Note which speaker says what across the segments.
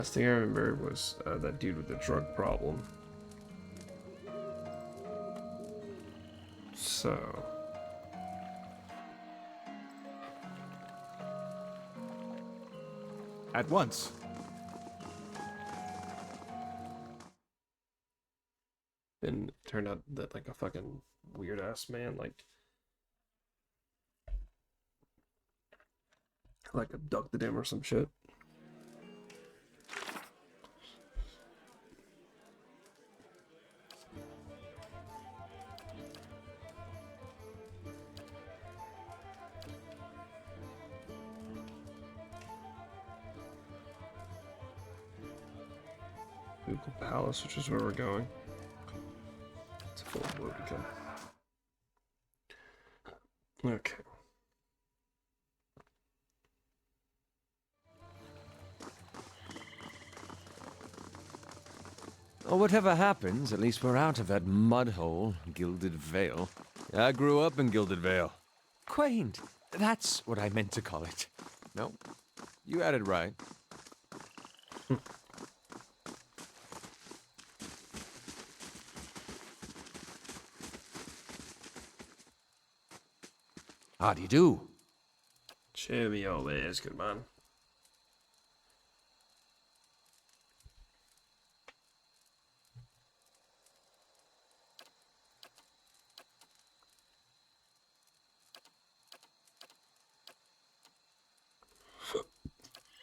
Speaker 1: Last thing I remember was that dude with the drug problem. So...
Speaker 2: At once.
Speaker 1: And it turned out that like a fucking weird ass man like abducted him or some shit. Google Palace, which is where we're going. It's a full boat again. Okay.
Speaker 3: Well, whatever happens, at least we're out of that mud hole, Gilded Vale. I grew up in Gilded Vale. Quaint. That's what I meant to call it. No, you had it right. How do you do?
Speaker 1: Jimmy always good man.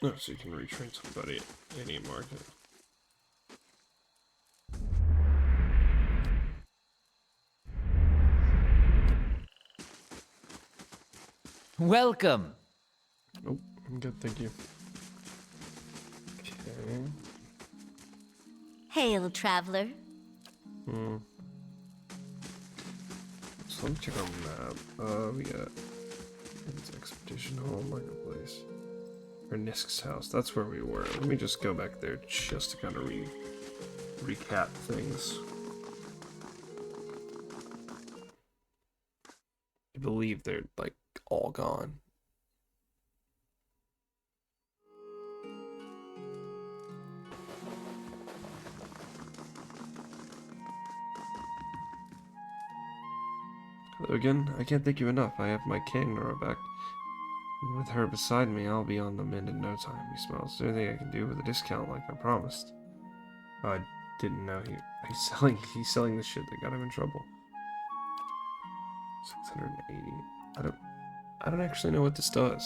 Speaker 1: No, so you can retrain somebody at any market.
Speaker 4: Welcome.
Speaker 1: Nope, I'm good, thank you. Okay.
Speaker 5: Hail, traveler.
Speaker 1: So let me check our map. We got Expedition Hall, Marketplace. Or Nisk's house. That's where we were. Let me just go back there just to kind of recap things. I believe they're like all gone. Hello again. I can't thank you enough. I have my king Nora back. And with her beside me, I'll be on the mend in no time. He smiles. Is there anything I can do with a discount like I promised? Oh, I didn't know he's selling the shit that got him in trouble. 680. I don't actually know what this does.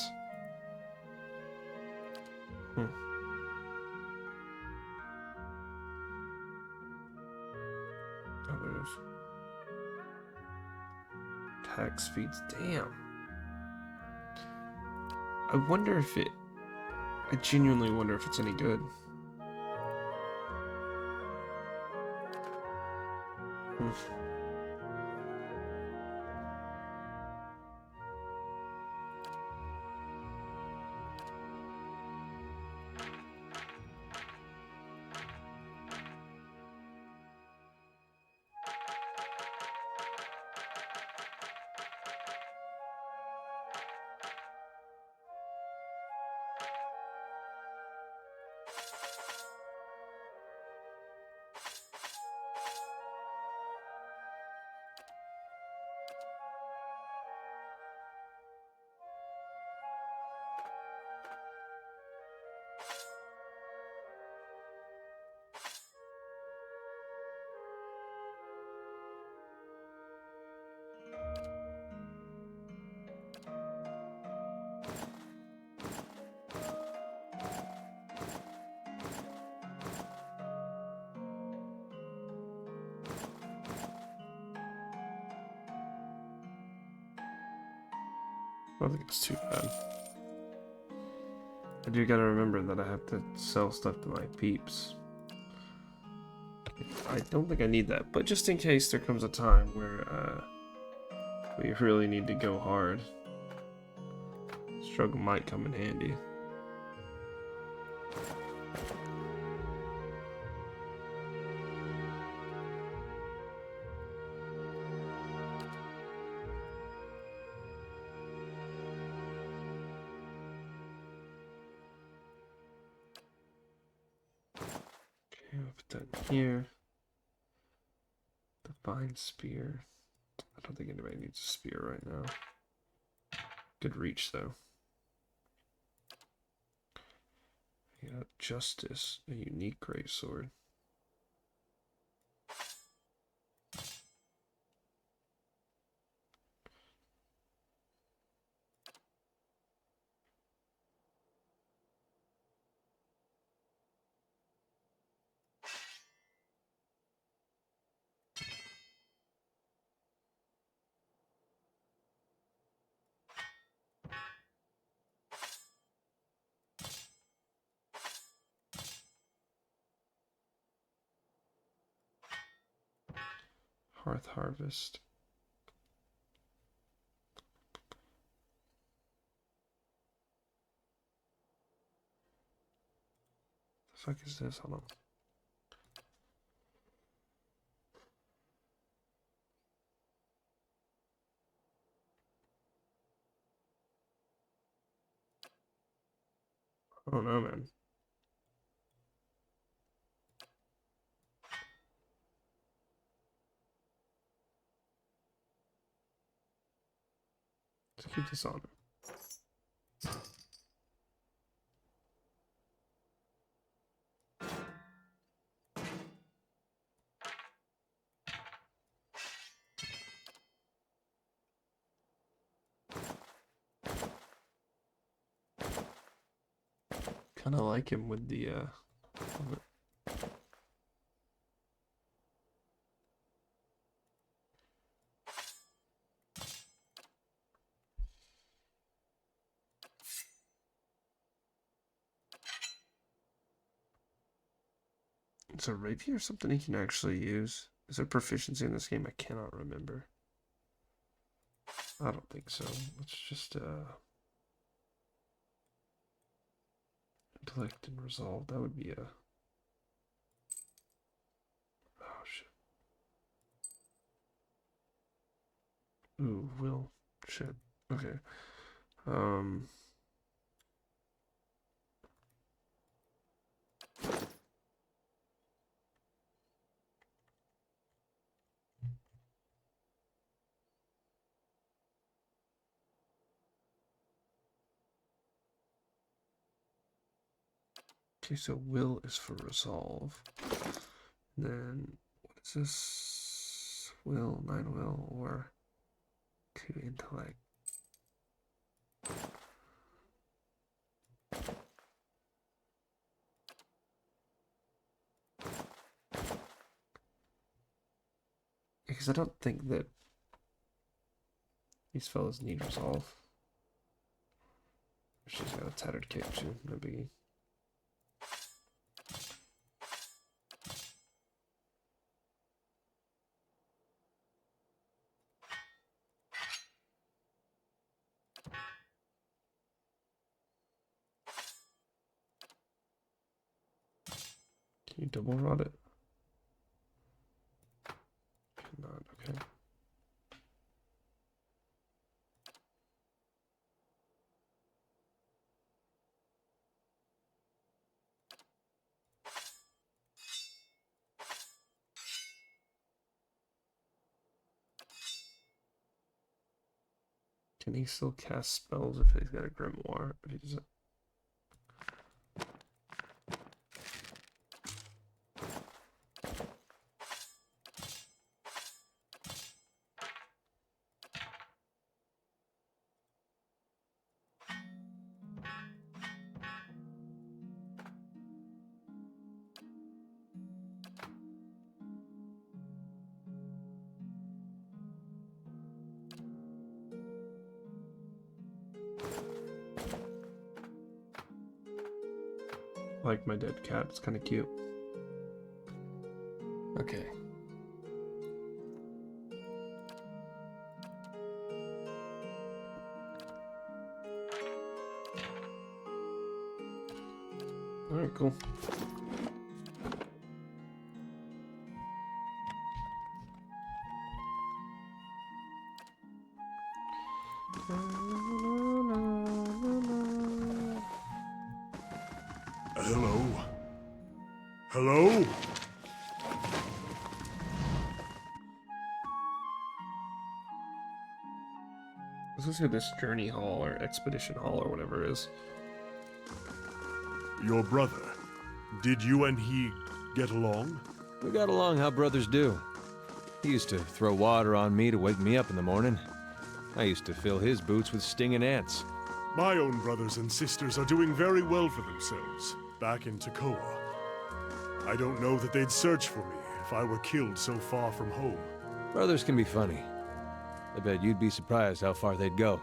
Speaker 1: Hmm. Oh, there it is. Tax feeds. Damn. I wonder if it... I genuinely wonder if it's any good. Hmm. I don't think it's too bad. I do gotta remember that I have to sell stuff to my peeps. I don't think I need that, but just in case there comes a time where we really need to go hard, struggle might come in handy. Okay, I'll put that here. Divine spear. I don't think anybody needs a spear right now. Good reach though. Yeah, justice, a unique greatsword. Hearth harvest. The fuck is this? Hold on. I don't know, man. Let's keep this on. Kind of like him with the Is a rapier something he can actually use? Is there proficiency in this game? I cannot remember. I don't think so. Let's just intellect and resolve. That would be a oh shit. Ooh, will. Shit. Okay. Um Okay, so will is for resolve. And then what is this? Will, 9 will, or 2 intellect. Because I don't think that these fellas need resolve. She's got a tattered cape too, no biggie. Can you double rod it? Cannot, okay. Can he still cast spells if he's got a grimoire? If he does it? Like my dead cat, it's kind of cute. Okay. Alright, cool.
Speaker 2: Hello. Hello?
Speaker 1: Let's go to this journey hall or expedition hall or whatever it is.
Speaker 2: Your brother. Did you and he get along?
Speaker 3: We got along how brothers do. He used to throw water on me to wake me up in the morning. I used to fill his boots with stinging ants.
Speaker 2: My own brothers and sisters are doing very well for themselves, back in Tacoa. I don't know that they'd search for me if I were killed so far from home.
Speaker 3: Brothers can be funny. I bet you'd be surprised how far they'd go.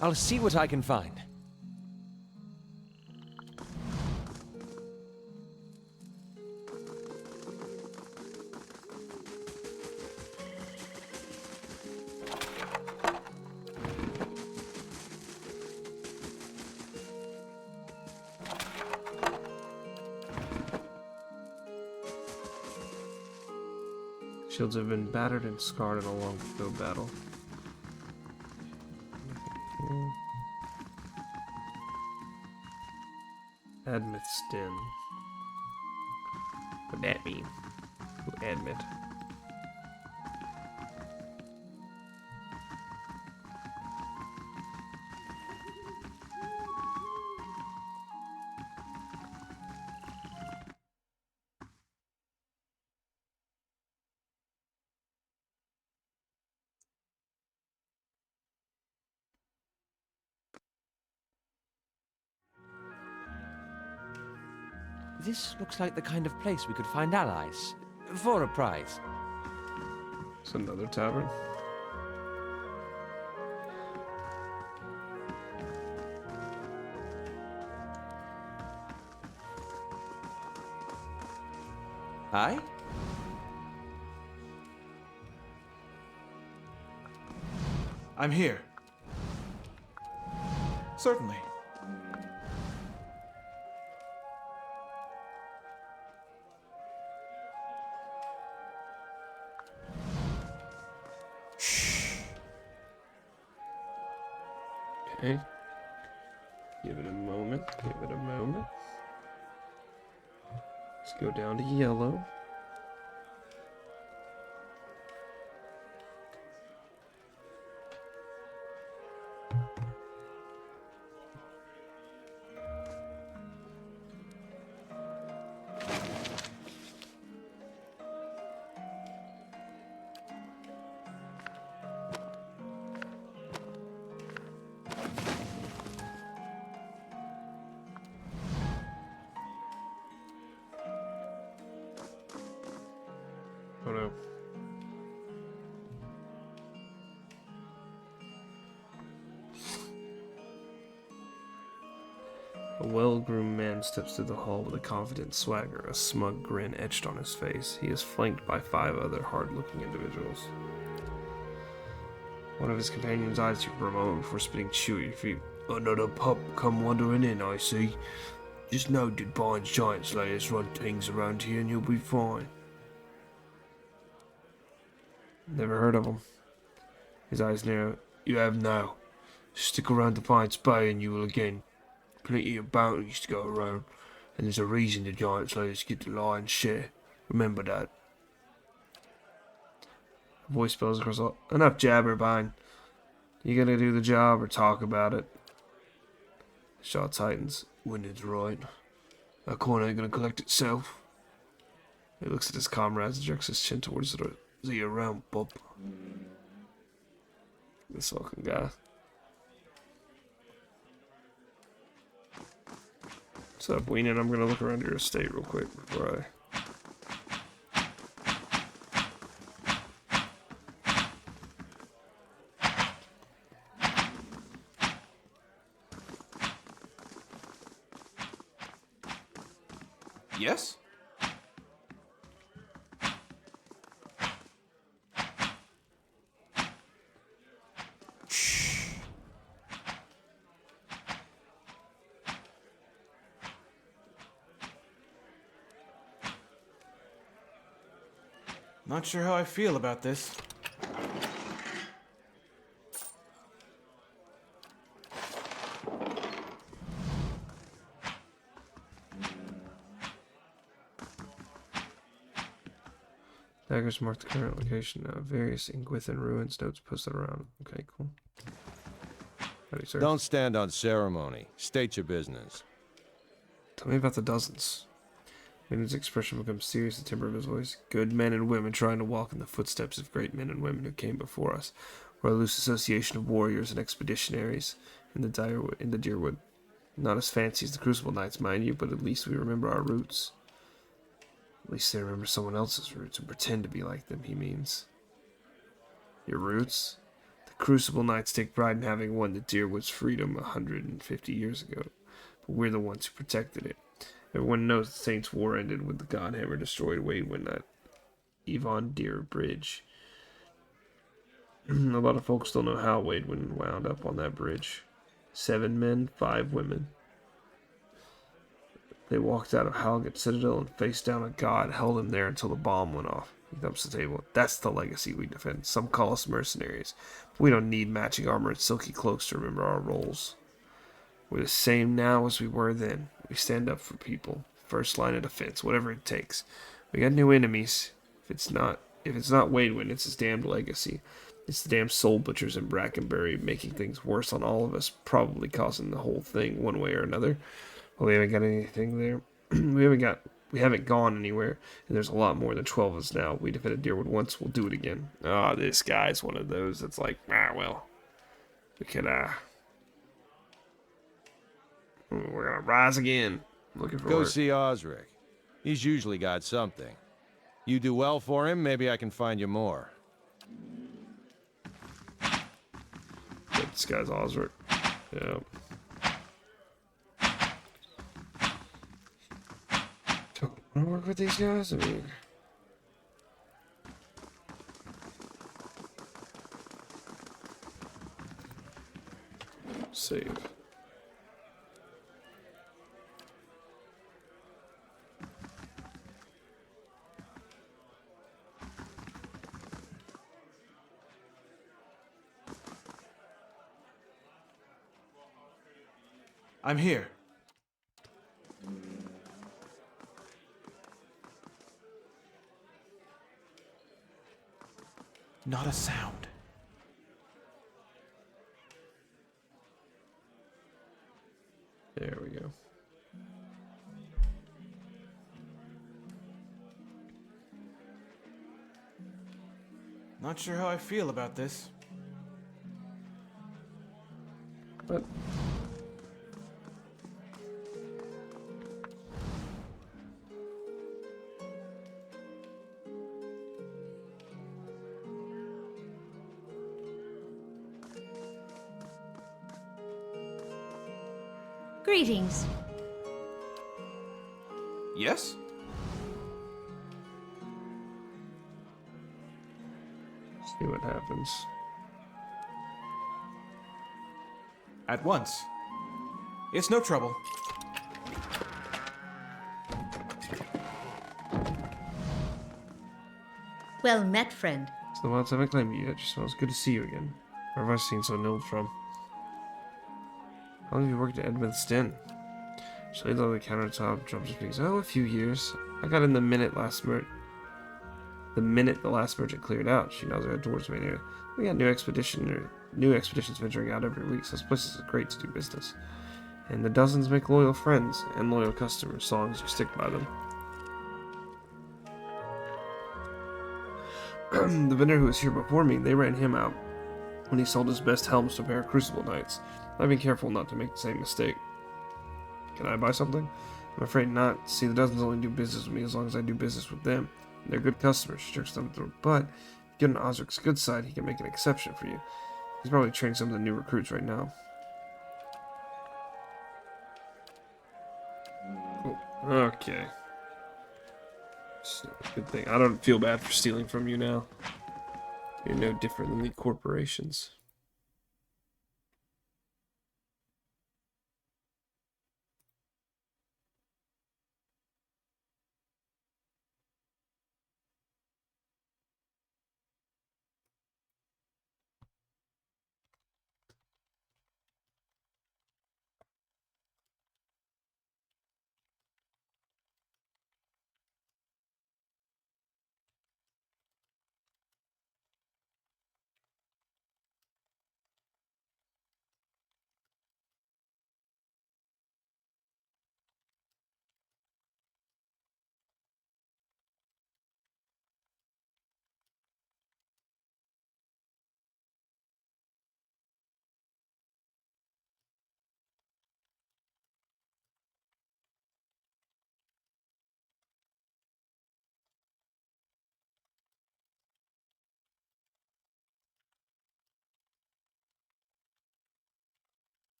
Speaker 3: I'll see what I can find.
Speaker 1: Shields have been battered and scarred in a long ago battle. Admit stem. What'd that mean? Who admit?
Speaker 3: This looks like the kind of place we could find allies. For a prize.
Speaker 1: It's another tavern.
Speaker 3: Aye?
Speaker 4: I'm here. Certainly.
Speaker 1: Okay. Give it a moment. Give it a moment. Let's go down to yellow. Oh no. A well-groomed man steps through the hall with a confident swagger, a smug grin etched on his face. He is flanked by 5 other hard-looking individuals. One of his companions eyes you for a moment before spitting chew at your feet. Another pup come wandering in, I see. Just know that Barnes Giant Slayers run things around here and you'll be fine. Never heard of him. His eyes narrow. You have now. Stick around the Pines Bay and you will again. Plenty of bounties to go around, and there's a reason the Giant Slayers get the lion's share. Remember that. A voice spells across all. Enough jabber-bine. You gonna do the job or talk about it? The shot tightens. When it's right. That coin ain't gonna collect itself. He looks at his comrades and jerks his chin towards the Z around, bub. This fucking guy. What's up, Weenan? I'm gonna look around your estate real quick before
Speaker 4: Yes? Not sure how I feel about this.
Speaker 1: Daggers mark the current location of various Ingwithan ruins. Notes posted around. Okay, cool. Howdy, sir.
Speaker 3: Don't stand on ceremony. State your business.
Speaker 1: Tell me about the dozens. Maiden's expression becomes serious, the timbre of his voice. Good men and women trying to walk in the footsteps of great men and women who came before us. We're a loose association of warriors and expeditionaries in the Deerwood. Not as fancy as the Crucible Knights, mind you, but at least we remember our roots. At least they remember someone else's roots and pretend to be like them, he means. Your roots? The Crucible Knights take pride in having won the Deerwood's freedom 150 years ago, but we're the ones who protected it. Everyone knows the Saints' War ended when the Godhammer destroyed Wadewind at Yvonne Deer Bridge. A lot of folks don't know how Wadewind wound up on that bridge. 7 men, 5 women. They walked out of Halget Citadel and faced down a god, held him there until the bomb went off. He thumps the table. That's the legacy we defend. Some call us mercenaries, but we don't need matching armor and silky cloaks to remember our roles. We're the same now as we were then. We stand up for people. First line of defense, whatever it takes. We got new enemies. If it's not Wadewind, it's his damned legacy. It's the damn soul butchers in Brackenbury making things worse on all of us, probably causing the whole thing one way or another. Well, we haven't got anything there. we haven't gone anywhere, and there's a lot more than 12 of us now. We defended Deerwood once, we'll do it again. This guy's one of those that's like, well, we could, we're gonna rise again. Looking for
Speaker 3: Go see Osric. He's usually got something. You do well for him, maybe I can find you more.
Speaker 1: This guy's Osric. Yeah. Don't want to work with these guys? I mean... Save.
Speaker 4: I'm here. Not a sound.
Speaker 1: There we go.
Speaker 4: Not sure how I feel about this.
Speaker 1: But...
Speaker 5: Greetings.
Speaker 4: Yes?
Speaker 1: See what happens.
Speaker 4: At once. It's no trouble.
Speaker 5: Well met, friend.
Speaker 1: So the wilds haven't claimed you yet. Just smells good to see you again. Where have I seen so nilled from? How long have you worked at Edmund's Den? She laid on the countertop, drops her piece. Oh, a few years. I got in the minute the last merchant cleared out. She nods her head towards me. We got new expeditions venturing out every week, so this place is great to do business. And the dozens make loyal friends and loyal customers, so long as you stick by them. The vendor who was here before me, they ran him out when he sold his best helms to a pair of Crucible Knights. I've been careful not to make the same mistake. Can I buy something? I'm afraid not. See, the dozens only do business with me as long as I do business with them. They're good customers, she jerks them through. But if you get on Osric's good side, he can make an exception for you. He's probably training some of the new recruits right now. Oh, okay. So, good thing. I don't feel bad for stealing from you now. You're no different than the corporations.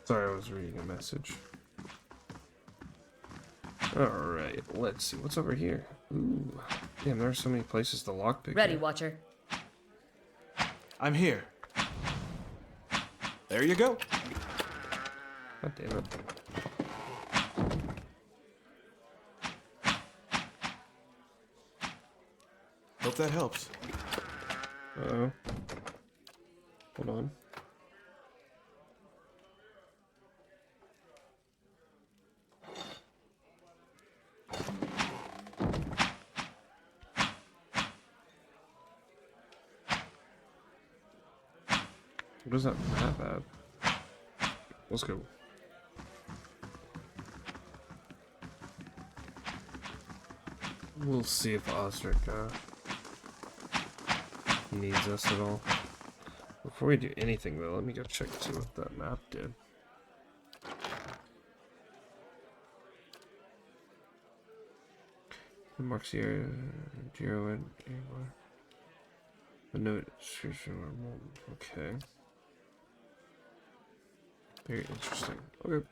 Speaker 1: Sorry, I was reading a message. Alright, let's see. What's over here? Ooh. Damn, there are so many places to lockpick.
Speaker 5: Ready,
Speaker 1: here.
Speaker 5: Watcher.
Speaker 4: I'm here. There you go.
Speaker 1: God damn it.
Speaker 4: Hope that helps.
Speaker 1: Uh-oh. Hold on. What does that map add? Let's go. We'll see if Osric needs us at all. Before we do anything though, let me go check to see what that map did. It marks the area, Geo and Angler. A note description or more. Okay. Very interesting. Okay.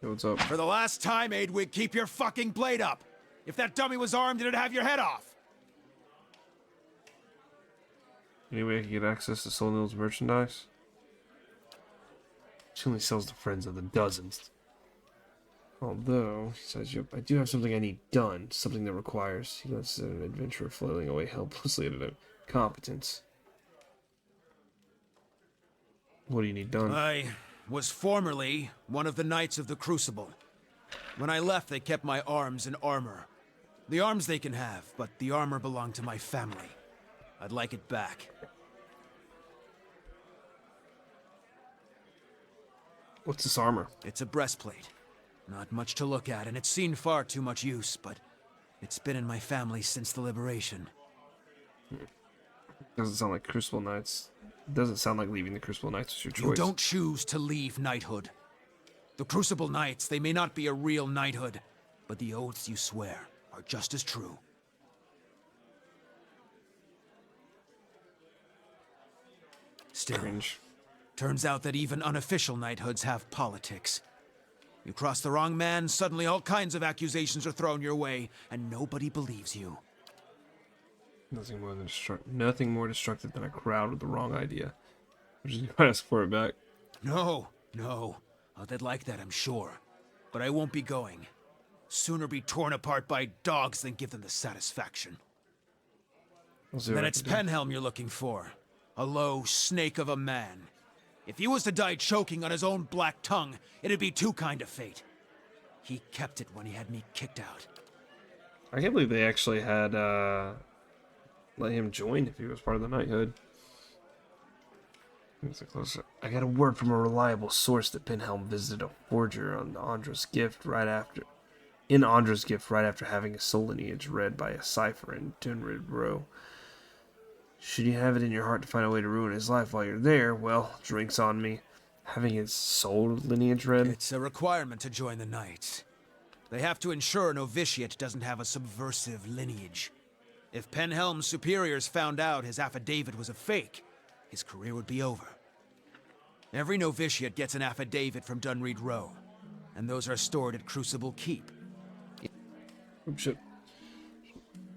Speaker 1: Yo, what's up?
Speaker 6: For the last time, Aidwig, keep your fucking blade up! If that dummy was armed, it'd have your head off!
Speaker 1: Any way I can get access to Solnil's merchandise? She only sells to friends of the dozens. Although, he says, yep, I do have something I need done. Something that requires, he lets an adventurer flailing away helplessly at an incompetence. What do you need done?
Speaker 6: I was formerly one of the Knights of the Crucible. When I left, they kept my arms and armor. The arms they can have, but the armor belonged to my family. I'd like it back.
Speaker 1: What's this armor?
Speaker 6: It's a breastplate. Not much to look at, and it's seen far too much use, but it's been in my family since the liberation.
Speaker 1: Doesn't sound like Crucible Knights. Doesn't sound like leaving the Crucible Knights was your choice.
Speaker 6: You don't choose to leave knighthood. The Crucible Knights, they may not be a real knighthood, but the oaths you swear are just as true. Still,
Speaker 1: Cringe.
Speaker 6: turns out that even unofficial knighthoods have politics. You cross the wrong man, suddenly all kinds of accusations are thrown your way, and nobody believes you.
Speaker 1: Nothing more destructive than a crowd with the wrong idea. Which is gonna ask for it back.
Speaker 6: No. Oh, they'd like that, I'm sure. But I won't be going. Sooner be torn apart by dogs than give them the satisfaction.
Speaker 1: We'll see what
Speaker 6: Then
Speaker 1: I
Speaker 6: it's
Speaker 1: can do.
Speaker 6: Penhelm you're looking for. A low snake of a man. If he was to die choking on his own black tongue, it'd be too kind of fate. He kept it when he had me kicked out.
Speaker 1: I can't believe they actually had let him join if he was part of the knighthood. It's a closer. I got a word from a reliable source that Penhelm visited a forger on Andra's gift right after having his soul lineage read by a cipher in Dunrid Row. Should you have it in your heart to find a way to ruin his life while you're there, well, drinks on me. Having his soul lineage read?
Speaker 6: It's a requirement to join the Knights. They have to ensure a novitiate doesn't have a subversive lineage. If Penhelm's superiors found out his affidavit was a fake, his career would be over. Every novitiate gets an affidavit from Dunreed Row, and those are stored at Crucible Keep.
Speaker 1: Oh, shit.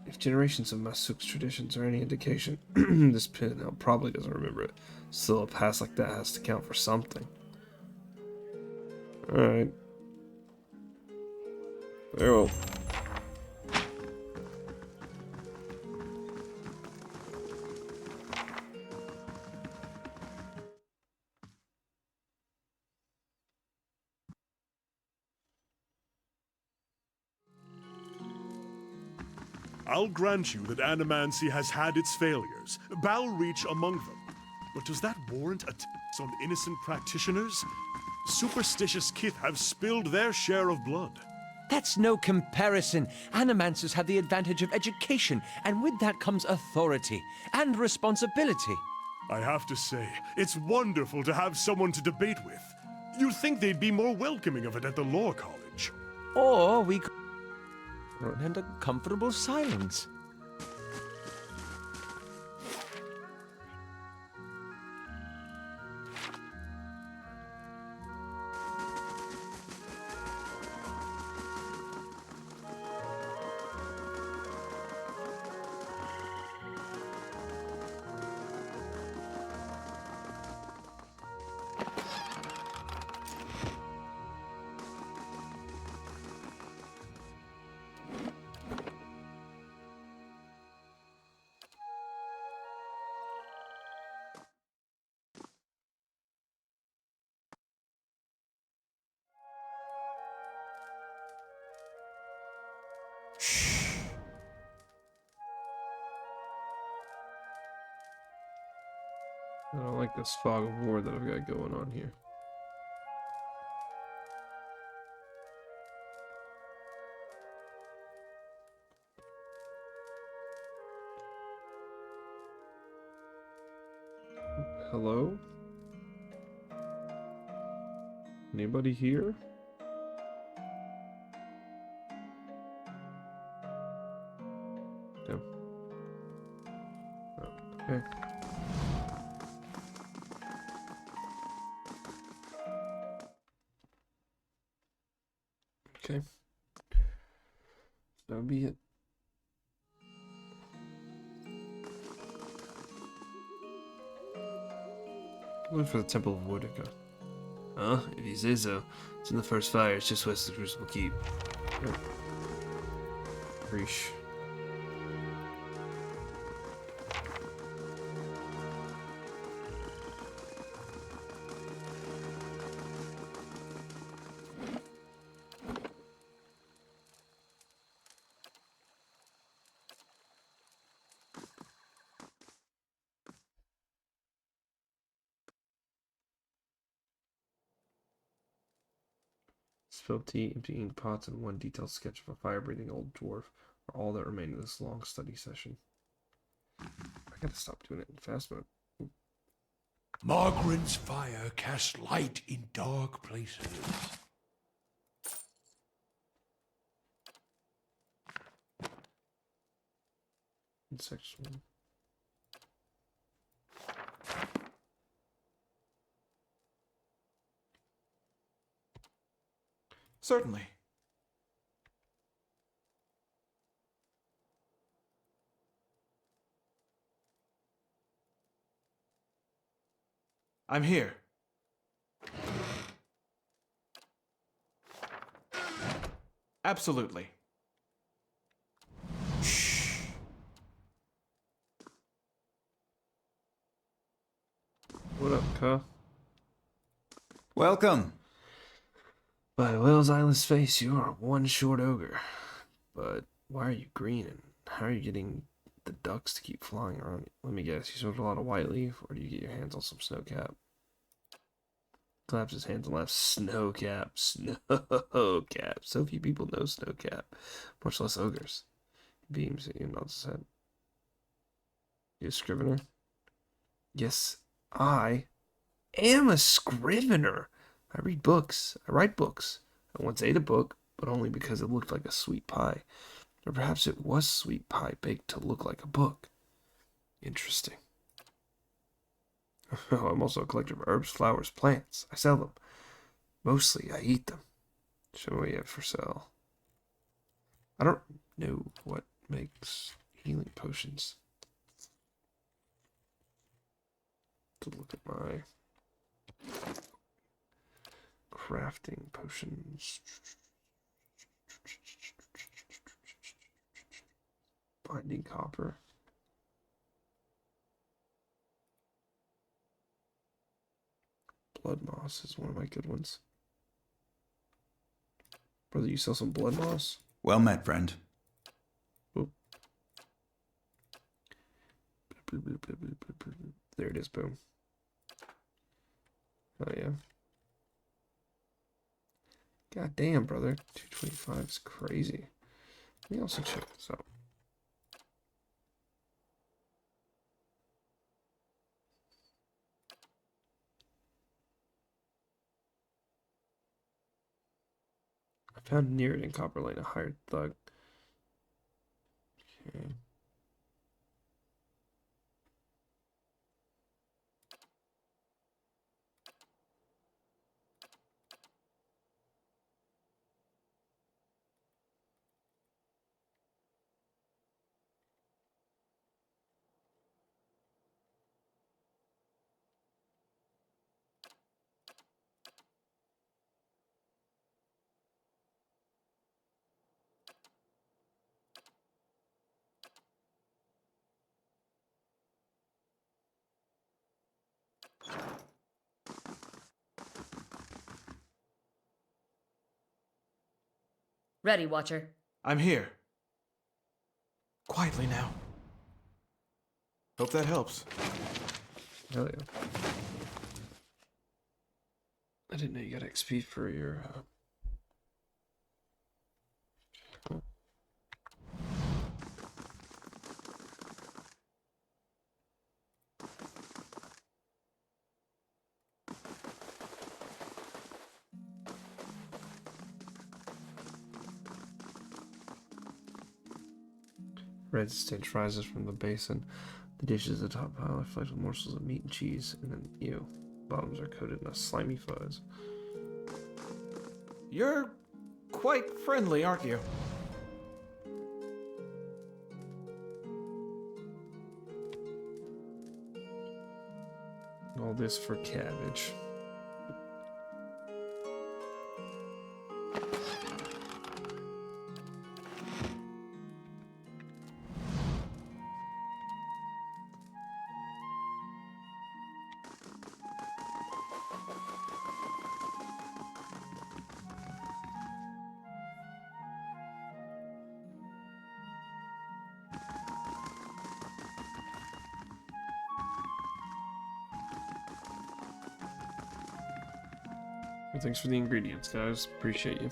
Speaker 1: If generations of Masuk's traditions are any indication, this Penhelm probably doesn't remember it. Still, a past like that has to count for something. Alright. Very well.
Speaker 2: I'll grant you that animancy has had its failures, Balreach among them. But does that warrant attacks on innocent practitioners? Superstitious kith have spilled their share of blood.
Speaker 3: That's no comparison. Animancers have the advantage of education, and with that comes authority and responsibility.
Speaker 2: I have to say, it's wonderful to have someone to debate with. You'd think they'd be more welcoming of it at the law college.
Speaker 3: Or we could and a comfortable silence.
Speaker 1: I don't like this fog of war that I've got going on here. Hello? Anybody here? No. Oh, okay. Okay. That'll be it. Looking for the Temple of Woodica. Huh? If you say so. It's in the first fire. It's just west of the Crucible Keep. Yep. Reesh. Spilled tea, empty ink pots, and one detailed sketch of a fire-breathing old dwarf are all that remain of this long study session. I gotta stop doing it in fast mode.
Speaker 7: Margaret's fire casts light in dark places.
Speaker 1: In section 1.
Speaker 4: Certainly. I'm here. Absolutely.
Speaker 1: What up, Ka?
Speaker 8: Welcome.
Speaker 1: By Will's eyeless face, you are one short ogre. But why are you green, and how are you getting the ducks to keep flying around you? Let me guess, you smoked a lot of white leaf, or do you get your hands on some snowcap? Claps his hands and laughs. Snowcap, snowcap. So few people know snowcap, much less ogres. Beams at you and nods his head. You a scrivener? Yes, I am a scrivener. I read books. I write books. I once ate a book, but only because it looked like a sweet pie. Or perhaps it was sweet pie baked to look like a book. Interesting. Oh, I'm also a collector of herbs, flowers, plants. I sell them. Mostly, I eat them. Show me what you have for sale. I don't know what makes healing potions. To look at my crafting potions. Binding copper. Blood moss is one of my good ones. Brother, you sell some blood moss?
Speaker 8: Well met, friend.
Speaker 1: Oop. There it is, boom. Oh, yeah. God damn, brother. 225 is crazy. Let me also check this out. I found near it in Copper Lane, a hired thug. Okay.
Speaker 5: Ready, Watcher.
Speaker 4: I'm here. Quietly now. Hope that helps.
Speaker 1: Hell yeah. I didn't know you got XP for your, red stench rises from the basin. The dishes at the top pile are filled with morsels of meat and cheese, and then, bottoms are coated in a slimy fuzz.
Speaker 4: You're quite friendly, aren't you?
Speaker 1: All this for cabbage. Well, thanks for the ingredients, guys. Appreciate you.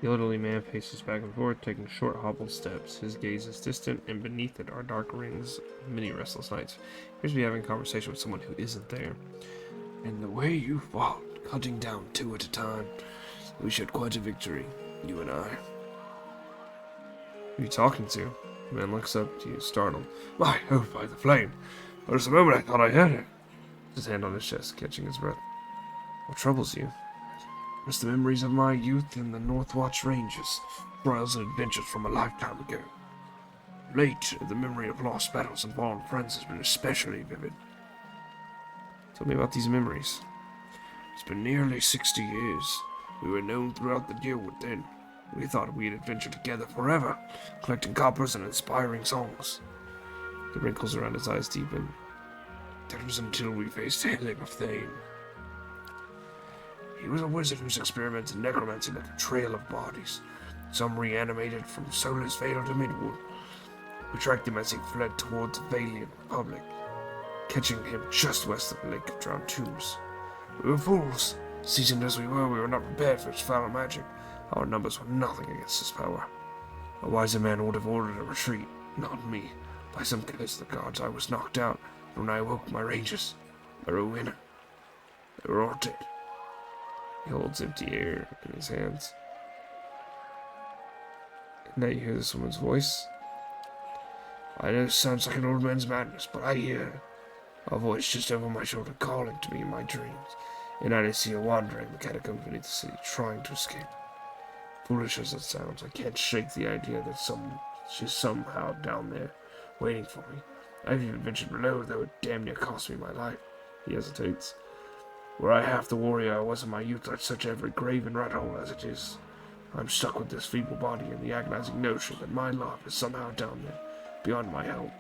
Speaker 1: The elderly man paces back and forth, taking short, hobbled steps. His gaze is distant, and beneath it are dark rings of many restless nights. He appears to be having a conversation with someone who isn't there. And the way you fought, cutting down two at a time, we showed quite a victory, you and I. Who are you talking to? The man looks up to you, startled. My, oh, by the flame! For just a moment I thought I heard it. His hand on his chest, catching his breath. What troubles you? It's the memories of my youth in the Northwatch Ranges, trials and adventures from a lifetime ago. Late, the memory of lost battles and fallen friends has been especially vivid. Tell me about these memories. It's been nearly 60 years. We were known throughout the Deerwood then. We thought we'd adventure together forever, collecting coppers and inspiring songs. The wrinkles around his eyes deepened. That was until we faced Haleb of Thane. He was a wizard whose experiments in necromancy left a trail of bodies, some reanimated from Solar's Vale to Midwood. We tracked him as he fled towards the Valiant Republic, catching him just west of the Lake of Drowned Tombs. We were fools. Seasoned as we were not prepared for his foul magic. Our numbers were nothing against his power. A wiser man would have ordered a retreat, not me. By some curse of the gods, I was knocked out, and when I awoke, my rangers, my Rowena, they were all dead. He holds empty air in his hands. And now you hear this woman's voice. I know it sounds like an old man's madness, but I hear a voice just over my shoulder calling to me in my dreams, and I see her wandering the catacombs beneath the city, trying to escape. Foolish as it sounds, I can't shake the idea that she's somehow down there, waiting for me. I've even ventured below, though it damn near cost me my life. He hesitates. Were I half the warrior I was in my youth, I'd search every grave and rat hole as it is. I'm stuck with this feeble body and the agonizing notion that my love is somehow down there, beyond my help.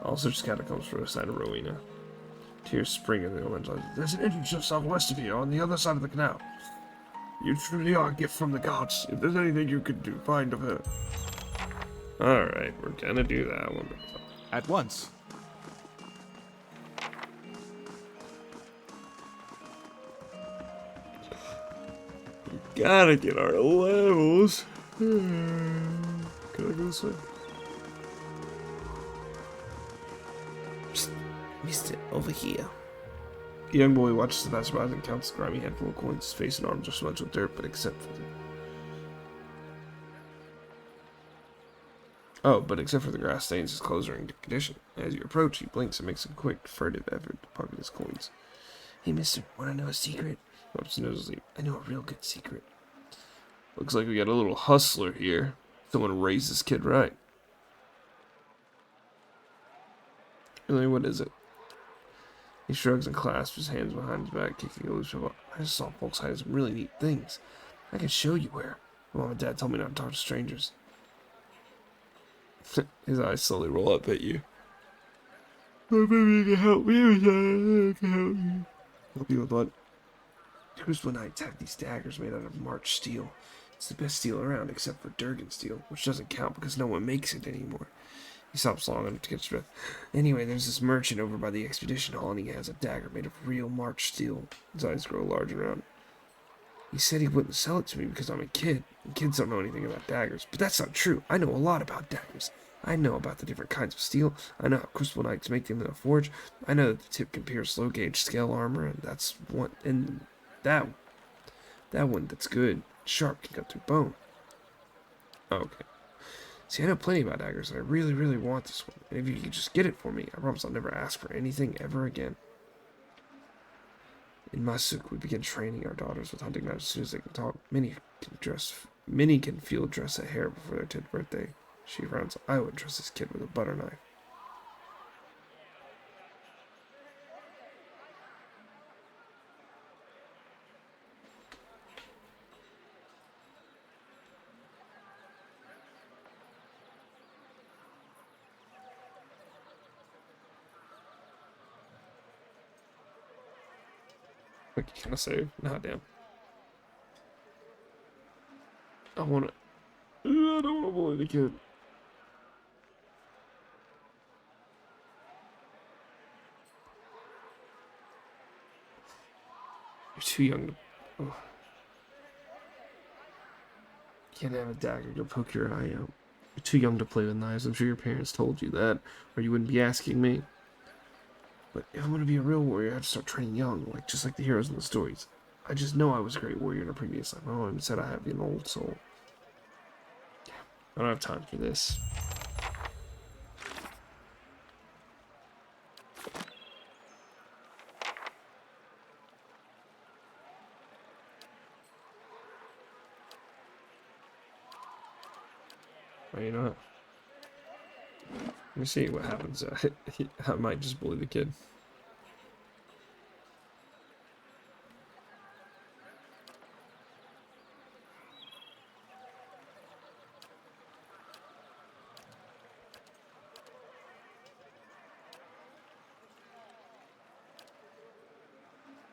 Speaker 1: I'll search the catacombs for a sign of Rowena. Tears spring in the woman's eyes. There's an entrance just southwest of here, on the other side of the canal. You truly are a gift from the gods. If there's anything you could do, find of her. Alright, we're gonna do that one.
Speaker 4: At once.
Speaker 1: Gotta get our levels. Can I go this way? Psst, mister, over here. The young boy watches the passerby and counts the grimy handful of coins. His face and arms are smudged with dirt, but except for them. Oh, but except for the grass stains, his clothes are in good condition. As you approach, he blinks and makes a quick, furtive effort to pocket his coins. Hey, mister, wanna know a secret? Wipes his nose asleep. I know a real good secret. Looks like we got a little hustler here. Someone raised this kid right. Really, what is it? He shrugs and clasps his hands behind his back, kicking a loose pebble. I just saw folks hide some really neat things. I can show you where. Mom and Dad told me not to talk to strangers. His eyes slowly roll up at you. Oh, maybe you can help me with that. I can help you. Help you with what? Crucible Knights have these daggers made out of March steel. It's the best steel around, except for Durgan steel, which doesn't count because no one makes it anymore. He stops long enough to catch his breath. Anyway, there's this merchant over by the expedition hall, and he has a dagger made of real March steel. His eyes grow large and round. He said he wouldn't sell it to me because I'm a kid, and kids don't know anything about daggers. But that's not true. I know a lot about daggers. I know about the different kinds of steel. I know how Crucible Knights make them in a forge. I know that the tip can pierce low-gauge scale armor, and that's one. And that one that's good, sharp, can cut through bone. Okay. See, I know plenty about daggers, and I really, really want this one. And if you could just get it for me, I promise I'll never ask for anything ever again. In Masuk, we begin training our daughters with hunting knives as soon as they can talk. Many can field dress a hare before their 10th birthday. She frowns. I wouldn't trust this kid with a butter knife. What can I say? Nah, damn. I don't want to bully the kid. You're too young to... Oh. You can't have a dagger to poke your eye out. You're too young to play with knives. I'm sure your parents told you that, or you wouldn't be asking me. But if I'm going to be a real warrior, I have to start training young, just like the heroes in the stories. I just know I was a great warrior in a previous life. My mom said I have an old soul. Yeah, I don't have time for this. Well, you know what? Let me see what happens. I might just bully the kid.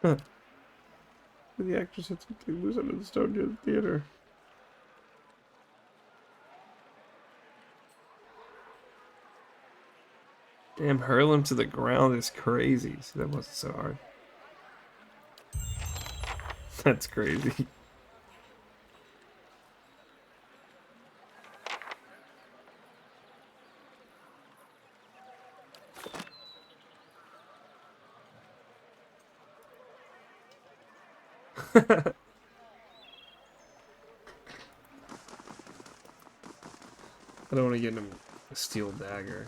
Speaker 1: Huh. The actress had something loose under the stone near the theater. Damn, hurl him to the ground is crazy. See, that wasn't so hard. That's crazy. I don't want to get him a steel dagger,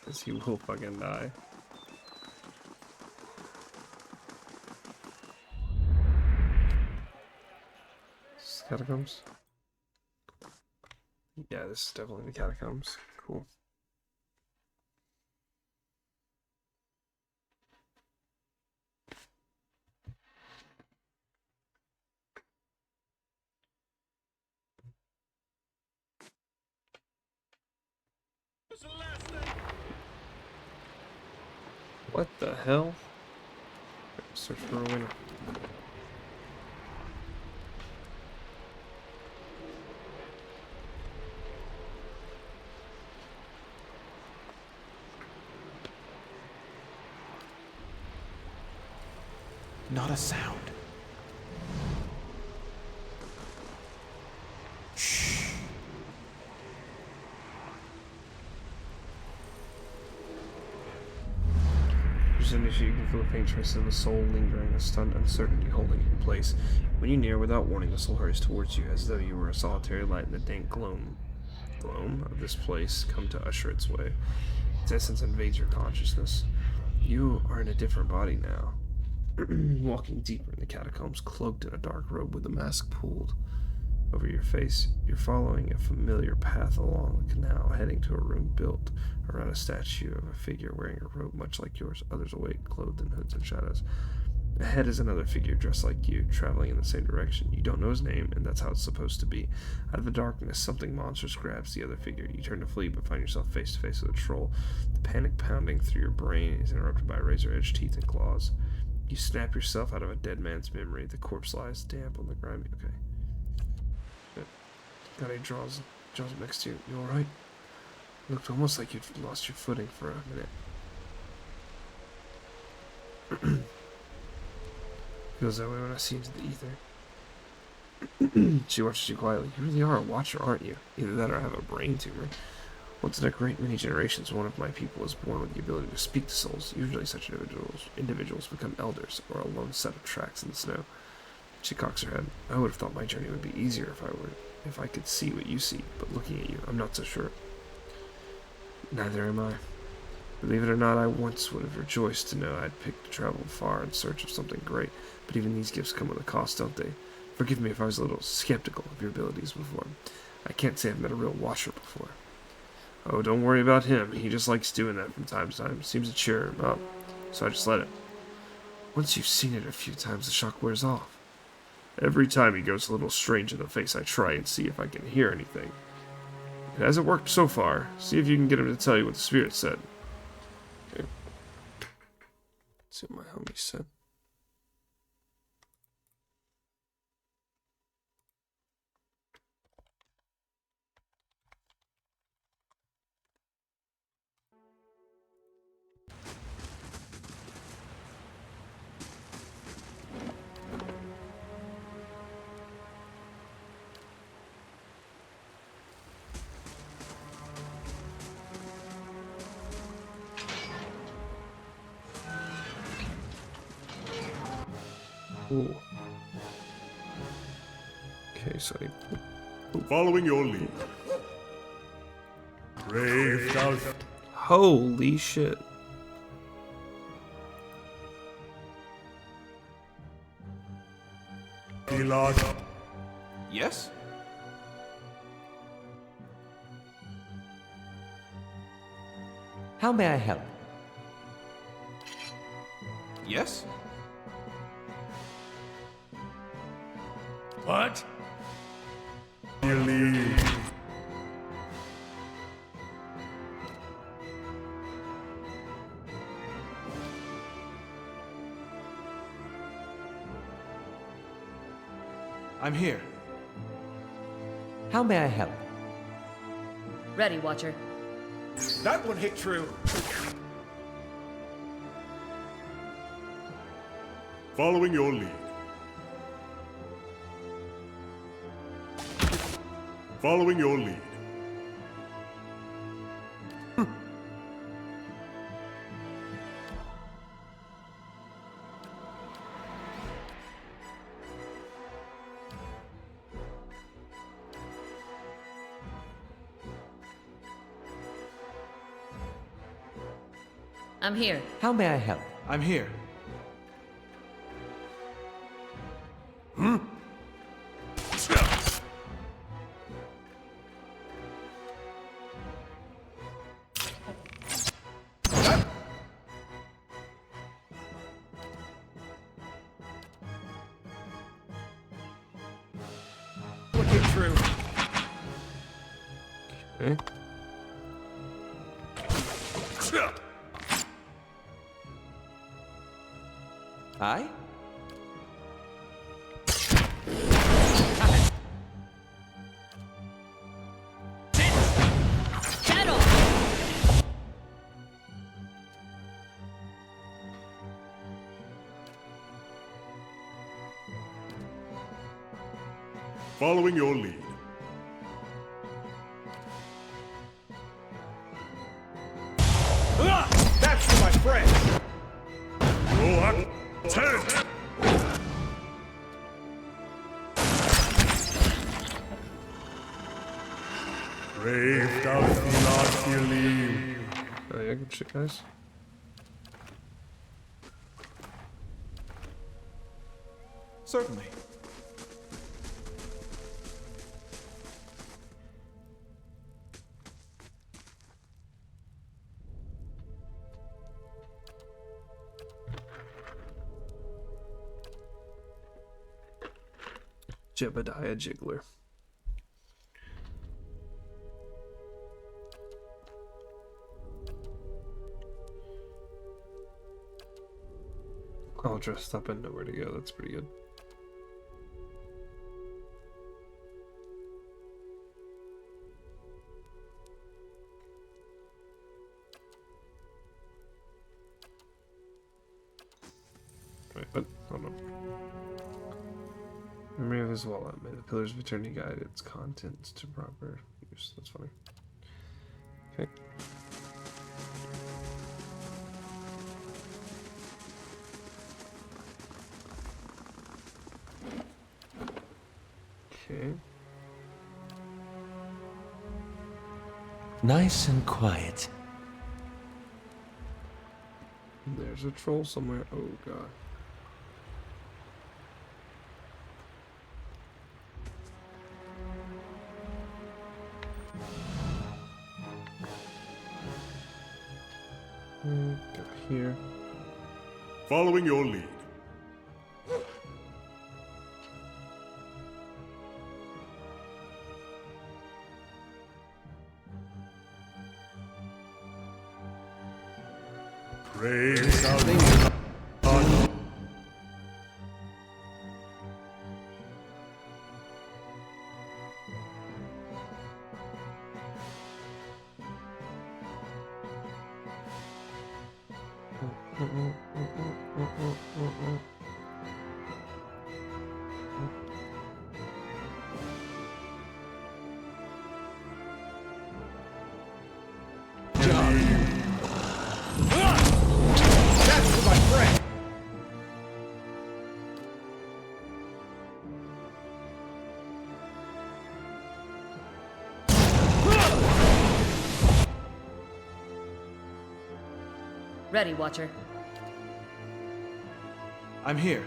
Speaker 1: because he will fucking die. This is Catacombs? Yeah, this is definitely the Catacombs. Cool. What the hell? Search for a winner.
Speaker 4: Not a sound.
Speaker 1: You can feel the faint trace of the soul lingering, a stunned uncertainty holding you in place. When you near, without warning, the soul hurries towards you, as though you were a solitary light in the dank gloom gloam of this place come to usher its way. Its essence invades your consciousness. You are in a different body now, walking deeper in the catacombs, cloaked in a dark robe with a mask pulled over your face. You're following a familiar path along the canal, heading to a room built around a statue of a figure wearing a robe much like yours. Others await, clothed in hoods and shadows. Ahead is another figure dressed like you, traveling in the same direction. You don't know his name, and that's how it's supposed to be. Out of the darkness, something monstrous grabs the other figure. You turn to flee, but find yourself face to face with a troll. The panic pounding through your brain is interrupted by razor-edged teeth and claws. You snap yourself out of a dead man's memory. The corpse lies damp on the grimy. Okay. Good. Guy draws up next to you. You alright? Looked almost like you'd lost your footing for a minute. Feels that way when I see into the ether. She watches you quietly. You really are a watcher, aren't you? Either that or I have a brain tumor. Once in a great many generations, one of my people was born with the ability to speak to souls. Usually such individuals become elders, or a lone set of tracks in the snow. She cocks her head. I would have thought my journey would be easier if I could see what you see, but looking at you, I'm not so sure. Neither am I. Believe it or not, I once would have rejoiced to know I'd picked to travel far in search of something great, but even these gifts come with a cost, don't they? Forgive me if I was a little skeptical of your abilities before. I can't say I've met a real watcher before. Oh, don't worry about him. He just likes doing that from time to time. Seems to cheer him up, so I just let it. Once you've seen it a few times, the shock wears off. Every time he goes a little strange in the face, I try and see if I can hear anything. It hasn't worked so far. See if you can get him to tell you what the spirit said. Okay. Let's see what my homie said. Ooh. Okay, so
Speaker 2: Following your lead. Brave thou.
Speaker 1: holy shit.
Speaker 2: Pilot.
Speaker 4: Yes?
Speaker 3: How may I help?
Speaker 4: Yes?
Speaker 2: What? Your lead.
Speaker 4: I'm here.
Speaker 3: How may I help?
Speaker 5: Ready, Watcher.
Speaker 4: That one hit true.
Speaker 2: Following your lead. Following your lead.
Speaker 5: I'm here.
Speaker 3: How may I help?
Speaker 4: I'm here. What hit true?
Speaker 1: Okay.
Speaker 3: I?
Speaker 5: Shadow!
Speaker 2: Following your lead.
Speaker 4: That's for my friends.
Speaker 2: Go up. Turn. Brave
Speaker 1: Good shit, guys.
Speaker 4: Certainly.
Speaker 1: Jebediah Jiggler. All dressed up and nowhere to go. That's pretty good. Wait, what? Hold on. Memory of his wallet. May the Pillars of Eternity guide its contents to proper use. That's funny. Okay. Okay.
Speaker 3: Nice and quiet.
Speaker 1: There's a troll somewhere. Oh god. Go here.
Speaker 2: Following your lead. Praise our God.
Speaker 5: Ready, Watcher.
Speaker 4: I'm here.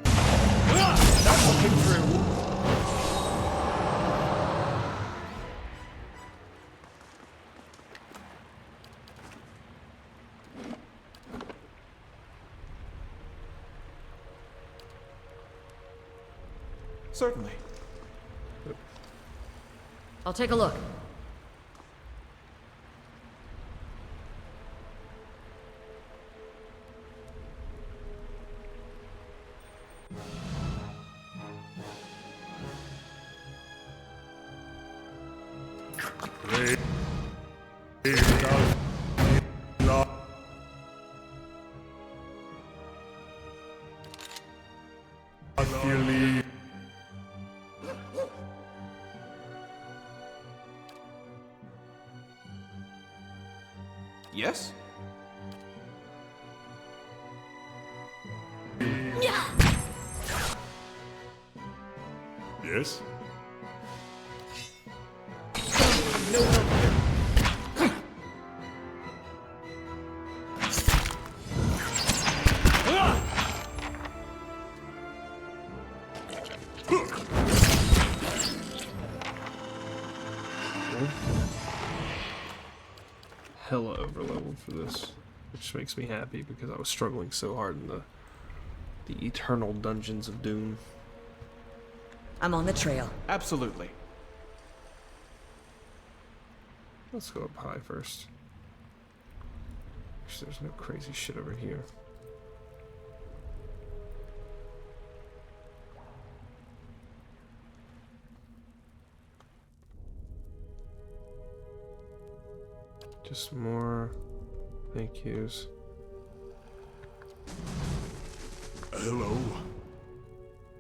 Speaker 4: That's looking through. Certainly.
Speaker 5: I'll take a look.
Speaker 2: Praise our Lord. Dearly.
Speaker 4: Yes?
Speaker 2: Yes?
Speaker 1: Hella overleveled for this, which makes me happy because I was struggling so hard in the eternal dungeons of doom.
Speaker 5: I'm on the trail.
Speaker 4: Absolutely.
Speaker 1: Let's go up high first. Wish there's no crazy shit over here. Just more thank yous.
Speaker 2: Hello?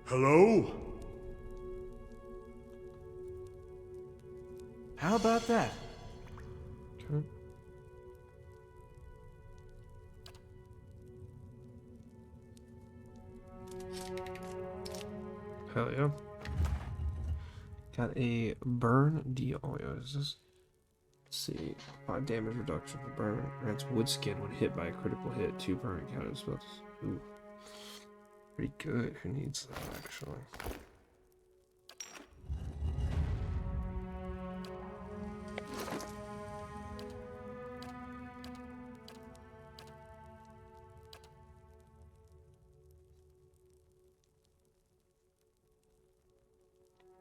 Speaker 2: Hello?
Speaker 4: How about that?
Speaker 1: Okay. Hell yeah. Got a burn deal. Oh yeah, is this see. 5 damage reduction for burn. Grants wood skin when hit by a critical hit. 2 burn counters spells. Ooh. Pretty good. Who needs that actually?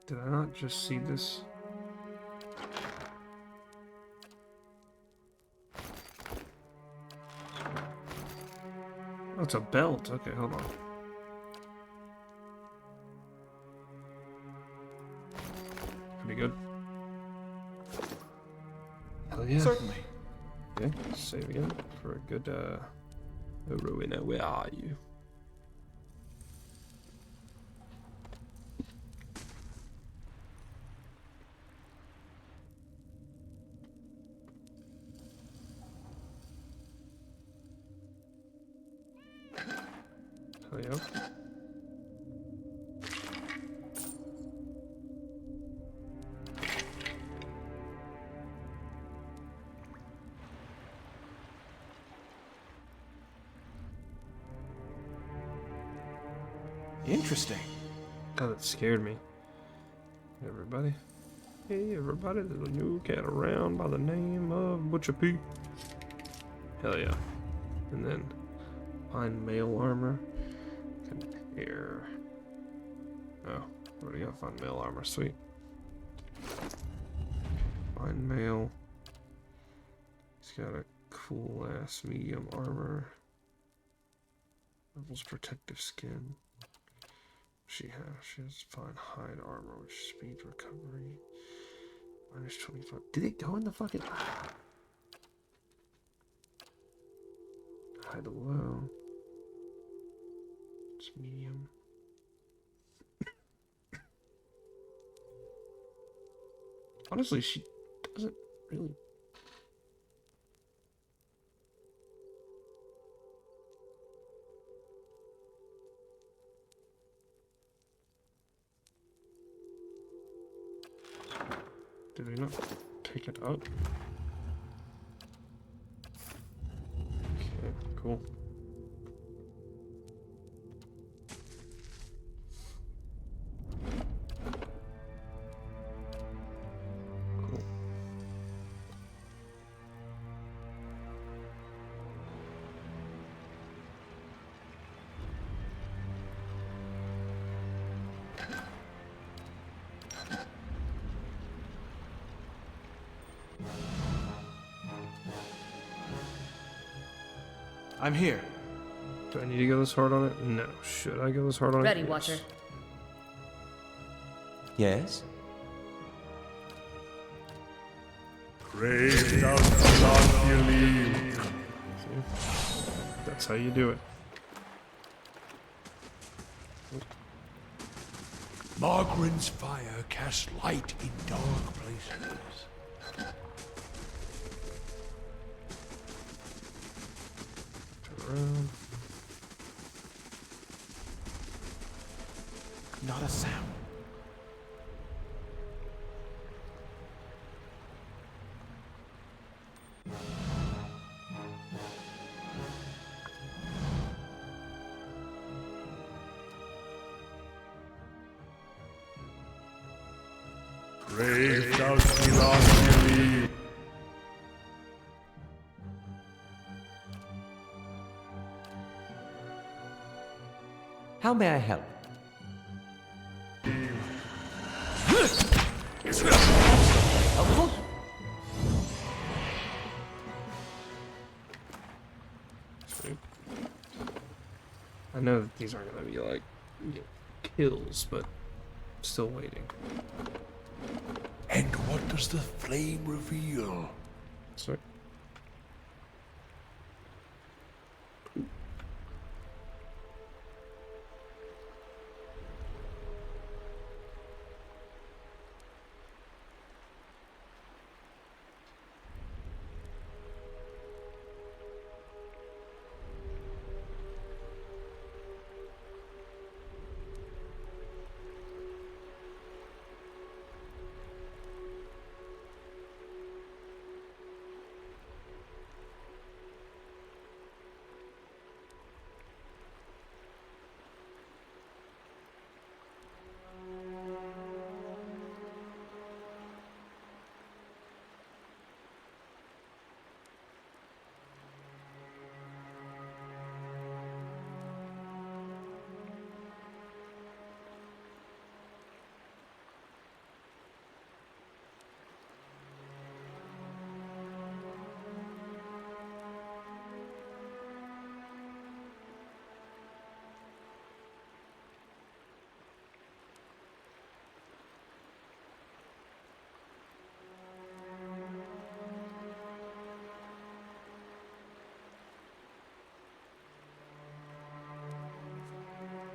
Speaker 1: Did I not just see this? Oh, it's a belt. Okay, hold on. Pretty good. Hell yeah.
Speaker 4: Certainly.
Speaker 1: Okay, save again for a good, Rowena, where are you? Hell yeah.
Speaker 4: Interesting.
Speaker 1: Oh, that scared me. Everybody. Hey, everybody, there's a new cat around by the name of Butcher P. Hell yeah. And then, find mail armor. Compare. Oh, already got find mail armor. Sweet. Find mail. He's got a cool ass medium armor. Levels protective skin. She has fine hide armor with speed recovery. Minus 25. Did it go in the fucking hide low? It's medium. Honestly, she doesn't really. Did we not pick it up? Okay, cool. Cool.
Speaker 4: I'm here.
Speaker 1: Do I need to go this hard on it? No. Should I go this hard on
Speaker 5: Ready,
Speaker 1: it? Yes.
Speaker 5: Watcher.
Speaker 3: Yes?
Speaker 2: Brave does not believe.
Speaker 1: See? That's how you do it.
Speaker 7: Margaren's fire casts light in dark places.
Speaker 1: Turn around.
Speaker 4: Not a sound.
Speaker 2: Brave does not believe.
Speaker 3: How may I help? Helpful?
Speaker 1: Sweet. I know that these aren't gonna be like kills, but still waiting.
Speaker 7: And what does the flame reveal?
Speaker 1: So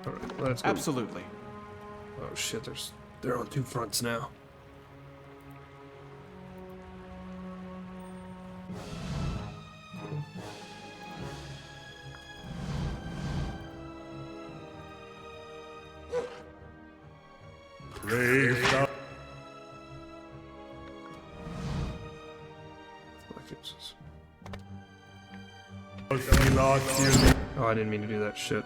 Speaker 1: Alright, let's go.
Speaker 4: Absolutely.
Speaker 1: Oh shit, they're on two fronts now.
Speaker 2: Brave thou.
Speaker 1: Oh, I didn't mean to do that shit.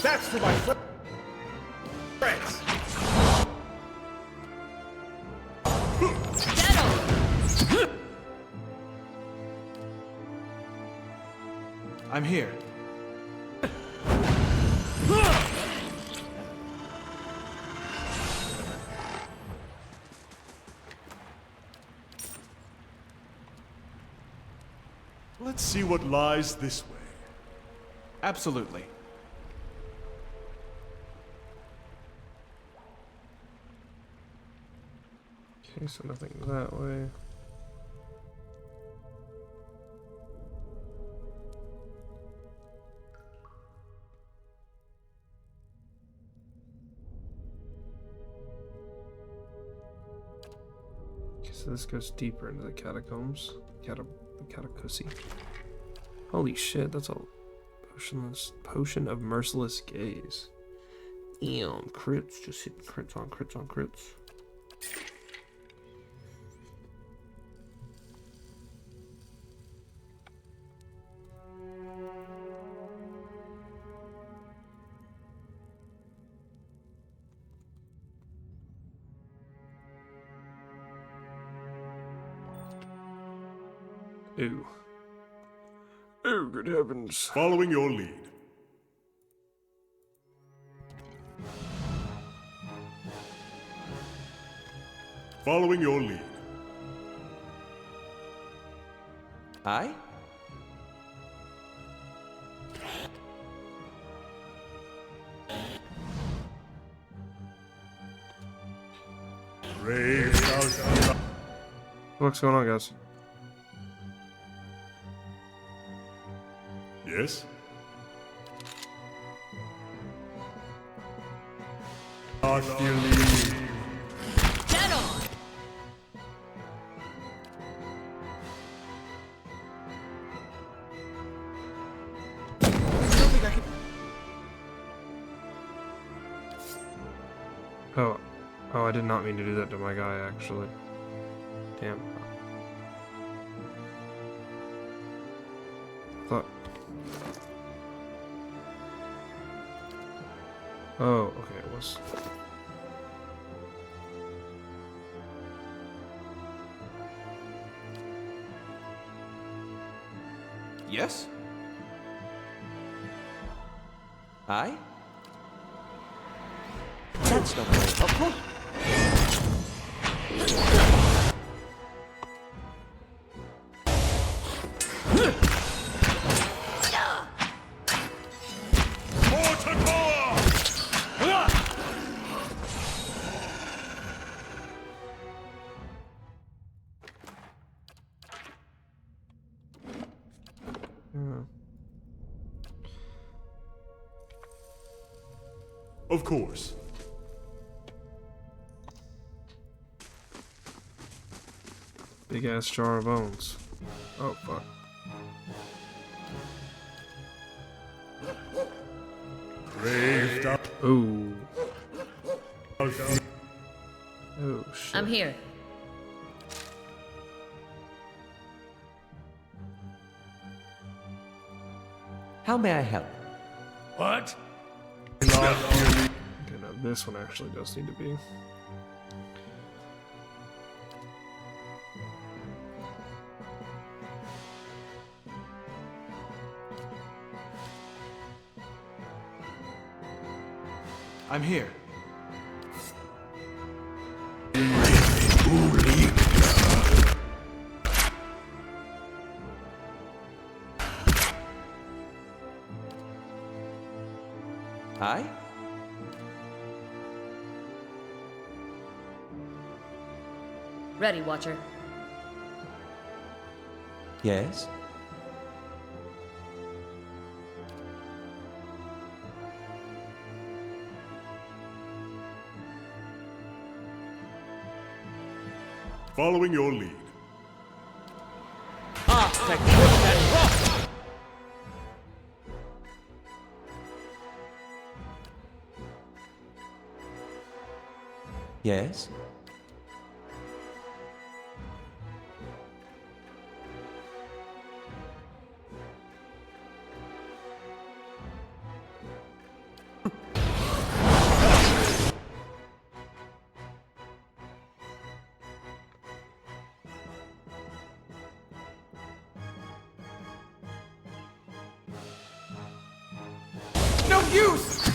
Speaker 4: That's for my friends. I'm here.
Speaker 2: Let's see what lies this way.
Speaker 4: Absolutely.
Speaker 1: Okay, so nothing that way. Okay, so this goes deeper into the catacombs. The Catacombs. Holy shit, that's a potion of merciless gaze. Damn, crits, just hitting crits on crits on crits. Ew. Oh, good heavens.
Speaker 2: Following your lead. Following your lead.
Speaker 3: Aye?
Speaker 2: Brave thou.
Speaker 1: What's going on, guys?
Speaker 2: Yes?
Speaker 5: Dead on!
Speaker 1: Oh, I did not mean to do that to my guy, actually. Damn. Thought. Oh, okay, it was.
Speaker 4: Yes?
Speaker 3: Aye? That's not very helpful.
Speaker 2: Of course.
Speaker 1: Big ass jar of bones. Oh, fuck.
Speaker 2: Brave thou.
Speaker 1: Ooh. Oh, shit.
Speaker 5: I'm here.
Speaker 3: How may I help?
Speaker 7: What?
Speaker 1: Okay, now this one actually does need to be.
Speaker 4: I'm here.
Speaker 5: Ready, Watcher.
Speaker 3: Yes?
Speaker 2: Following your lead.
Speaker 3: Yes?
Speaker 4: No use!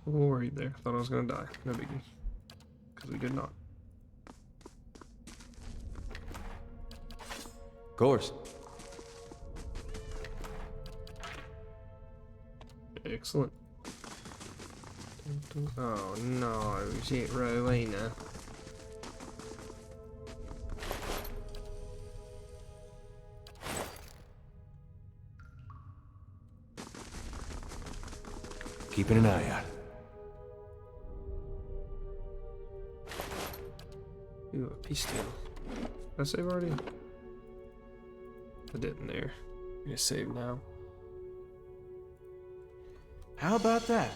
Speaker 1: A little worried there. Thought I was gonna die. No biggie. Because we did not.
Speaker 3: Of course.
Speaker 1: Excellent. Oh no, shit, Rowena.
Speaker 3: Keeping an eye out.
Speaker 1: Ooh, a peace deal. Did I save already? I didn't there. I'm gonna save now.
Speaker 4: How about that?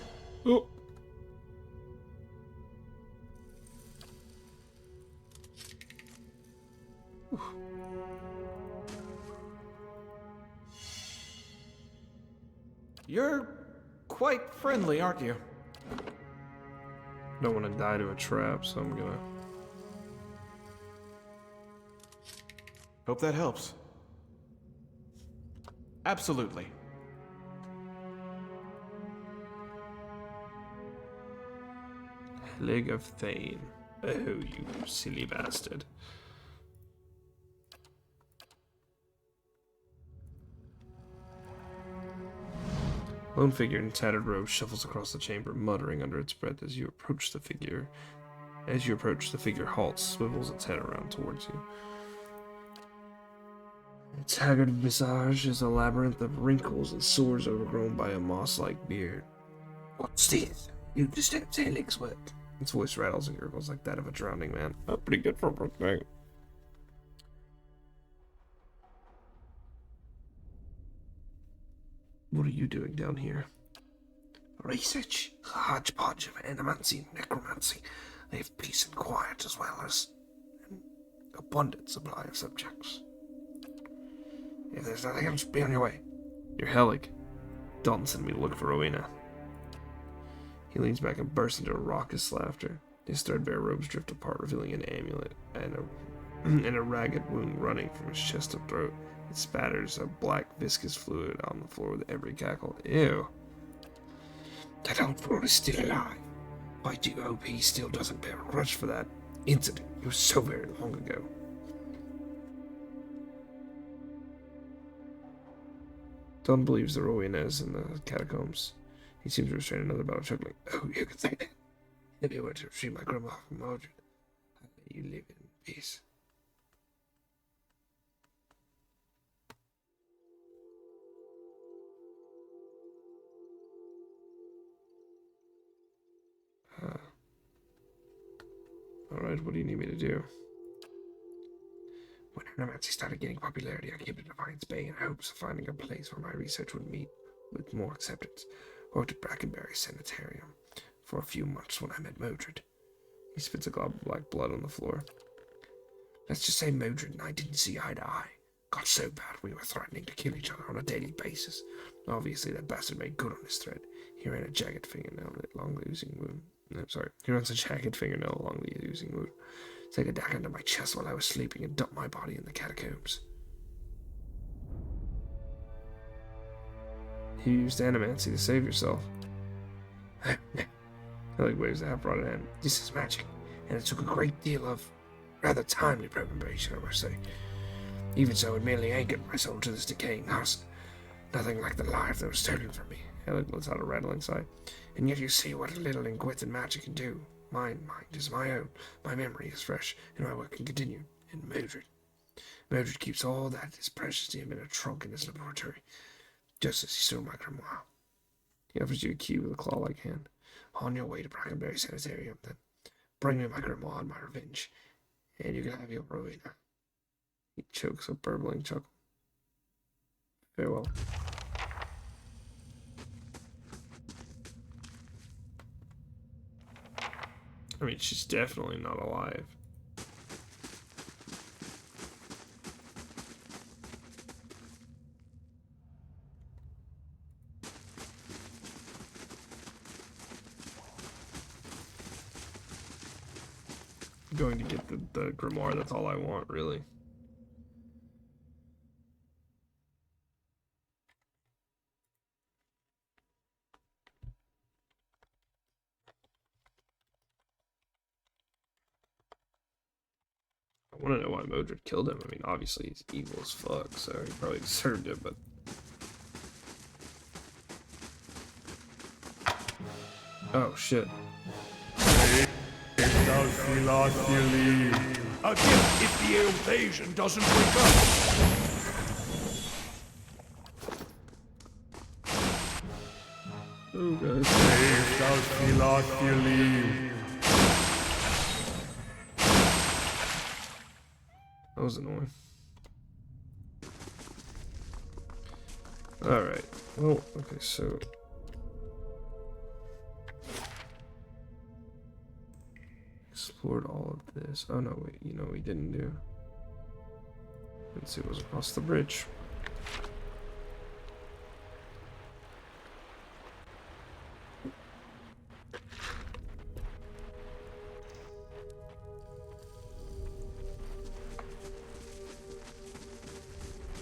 Speaker 1: Oh!
Speaker 4: You're quite friendly, aren't you?
Speaker 1: Don't want to die to a trap, so I'm gonna...
Speaker 4: Hope that helps. Absolutely.
Speaker 1: Leg of Thane. Oh, you silly bastard. Lone figure in tattered robe shuffles across the chamber, muttering under its breath as you approach the figure. As you approach, the figure halts, swivels its head around towards you. Its haggard visage is a labyrinth of wrinkles and sores overgrown by a moss-like beard. What's this? You just have tailings work. Its voice rattles and gurgles like that of a drowning man. Oh, pretty good for a brook night. What are you doing down here? Research. A hodgepodge of animancy and necromancy. They have peace and quiet as well as an abundant supply of subjects. If there's nothing else, be on your way. You're Helig. Dalton sent me to look for Rowena. He leans back and bursts into a raucous laughter. His threadbare robes drift apart, revealing an amulet and a ragged wound running from his chest and throat. It spatters a black viscous fluid on the floor with every cackle. Ew. That old fraud is still alive. Why do OP still doesn't bear a grudge for that incident? It was so very long ago. Don believes the Rowena is in the catacombs. He seems to restrain another battle, chuckling. Oh, you can say that. If you were to retrieve my grandma from Mordred, I'd let you live in peace. Alright, what do you need me to do? When Animancy started gaining popularity, I came to Defiance Bay in hopes of finding a place where my research would meet with more acceptance, or to Brackenberry Sanitarium for a few months when I met Mordred. He spits a glob of black blood on the floor. Let's just say Mordred and I didn't see eye to eye. Got so bad we were threatening to kill each other on a daily basis. Obviously, that bastard made good on his threat. He ran a jagged fingernail along the oozing wound. No, sorry. He runs a jagged fingernail along the oozing wound. Take a dagger into my chest while I was sleeping and dumped my body in the catacombs. You used animancy to save yourself. Helig waves a half-rotted hand. This is magic, and it took a great deal of rather timely preparation, I must say. Even so, it merely anchored my soul to this decaying husk. Nothing like the life that was stolen from me. Helen lets out a rattling sigh. And yet you see what a little inquisitive magic can do. My mind is my own. My memory is fresh, and my work can continue. And Mildred. Mildred keeps all that is precious to him in a trunk in his laboratory, just as he stole my grimoire. He offers you a key with a claw-like hand. On your way to Brackenberry Sanitarium, then. Bring me my grimoire and my revenge, and you can have your Rowena. He chokes a burbling chuckle. Farewell. I mean, she's definitely not alive. I'm going to get the grimoire, that's all I want, really. I want to know why Modred killed him. I mean, obviously he's evil as fuck, so he probably deserved it, but... Oh, shit.
Speaker 7: Does he lost your leave? Again, if the invasion doesn't wake up.
Speaker 1: Oh, guys.
Speaker 7: Does he lost your leave?
Speaker 1: That was annoying. Alright. Well, okay, so... Explored all of this. Oh no, wait, you know what we didn't do? Let's see what was across the bridge.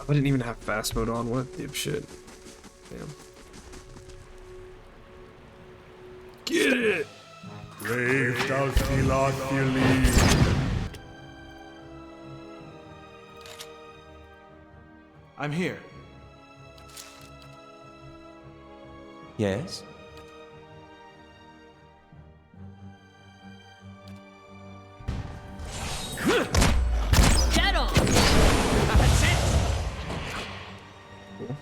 Speaker 1: I didn't even have fast mode on. What dipshit. Damn. Get it!
Speaker 7: Brave does he lost your leave?
Speaker 4: I'm here.
Speaker 3: Yes?
Speaker 5: Dead on!
Speaker 6: That's it!
Speaker 1: Cool.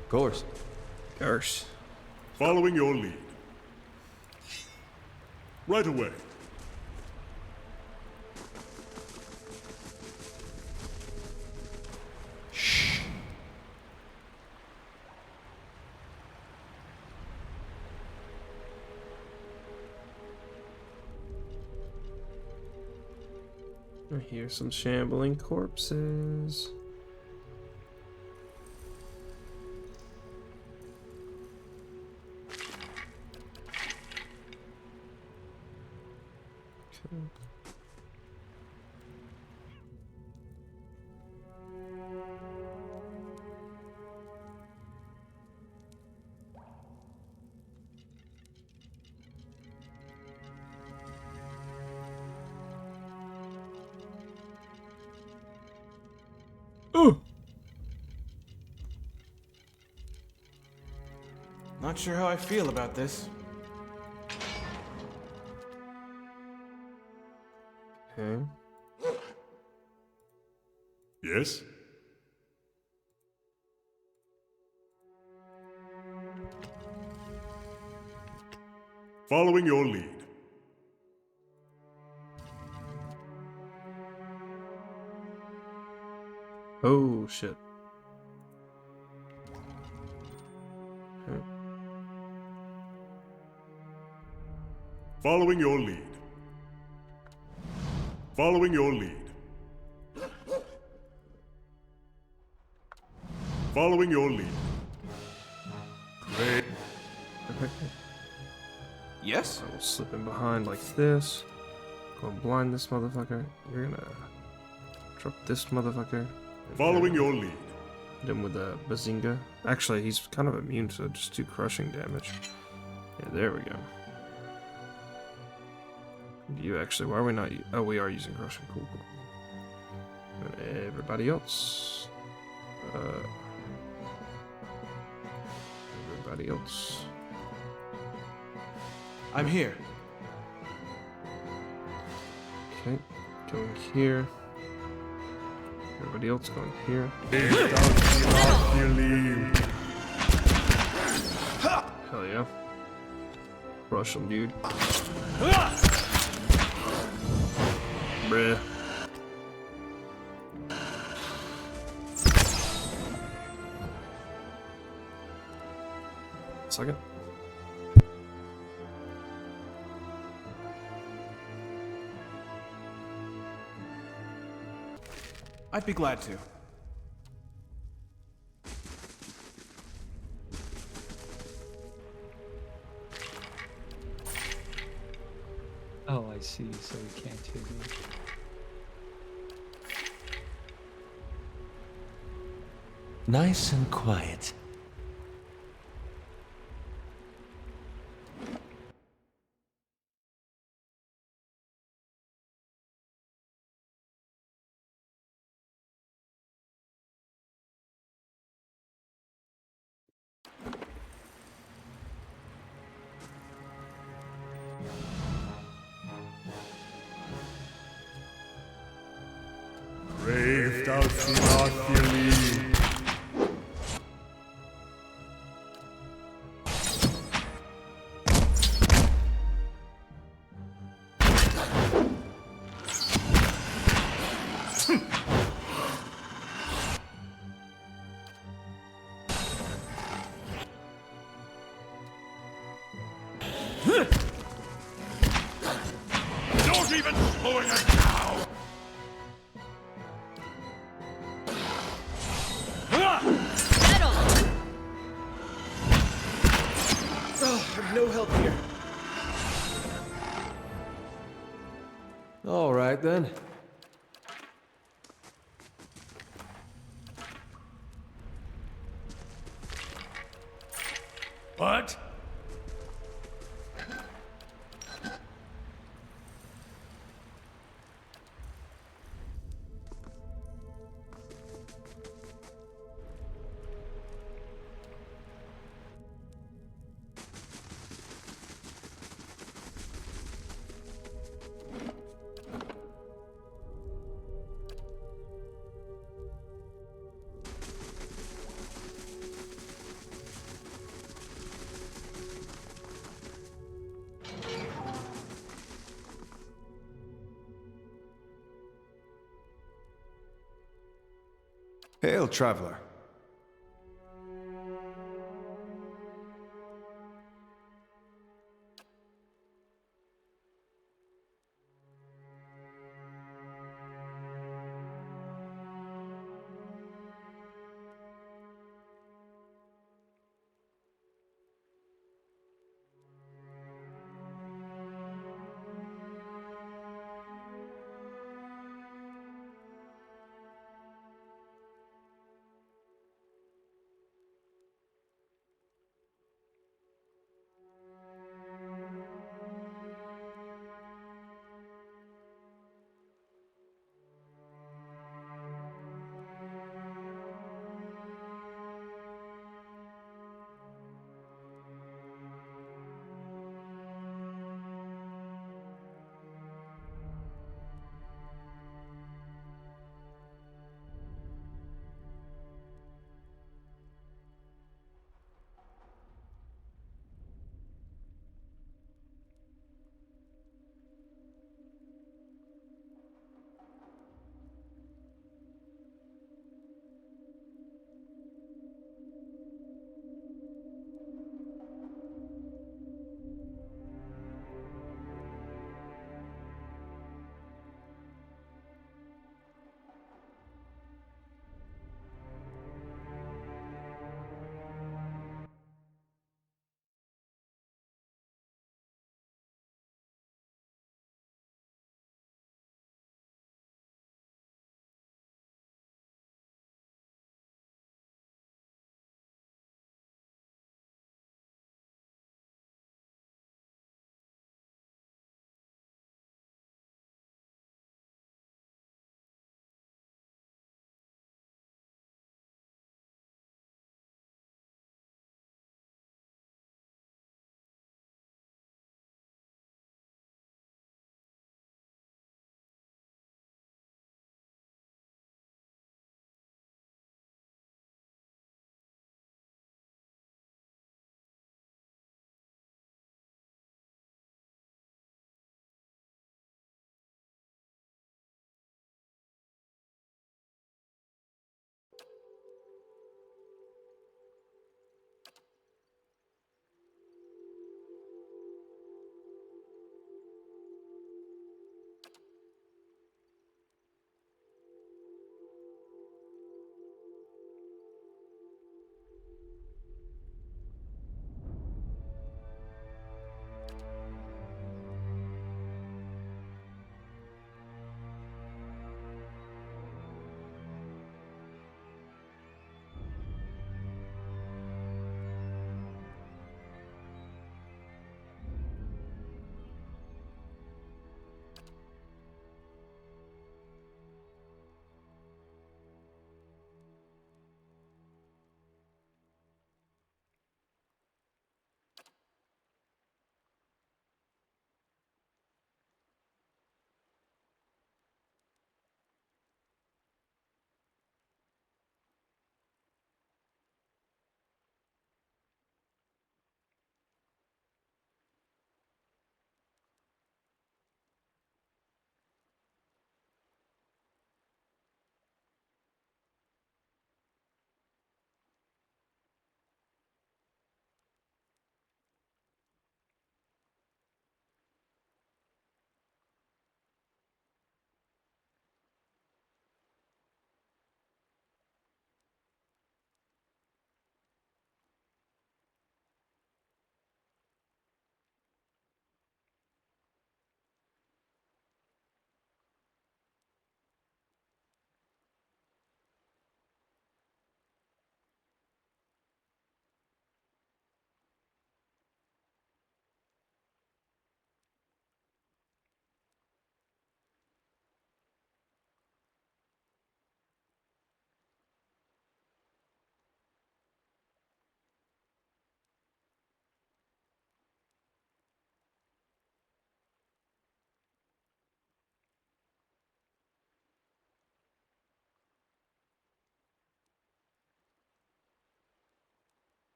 Speaker 3: Of course.
Speaker 1: Gosh.
Speaker 2: Following your lead. Right away.
Speaker 1: I hear some shambling corpses. Okay. Oh!
Speaker 4: Not sure how I feel about this.
Speaker 1: Okay.
Speaker 2: Yes? Following your lead.
Speaker 1: Oh, shit. Okay.
Speaker 2: Following your lead. Following your lead. Following your lead.
Speaker 4: Yes?
Speaker 1: I will slip in behind like this. Go and blind this motherfucker. You're gonna drop this motherfucker. and
Speaker 2: Following
Speaker 1: you're
Speaker 2: your
Speaker 1: gonna
Speaker 2: lead.
Speaker 1: hit him with a bazinga. Actually, he's kind of immune to just do crushing damage. Yeah, there we go. You actually, why are we not? Oh, we are using Russian. Cool, cool. And everybody else. Everybody else.
Speaker 4: I'm here.
Speaker 1: Okay, going here. Everybody else going here. Hell yeah. Rush him, dude. Bruh. Second.
Speaker 4: I'd be glad to.
Speaker 8: Oh, I see. So we can't hear me.
Speaker 3: Nice and quiet.
Speaker 2: Brave thou Sinathieli. Don't even slow it now!
Speaker 5: Get on!
Speaker 4: I've no help here.
Speaker 3: All right then.
Speaker 7: What?
Speaker 3: Hail, traveler.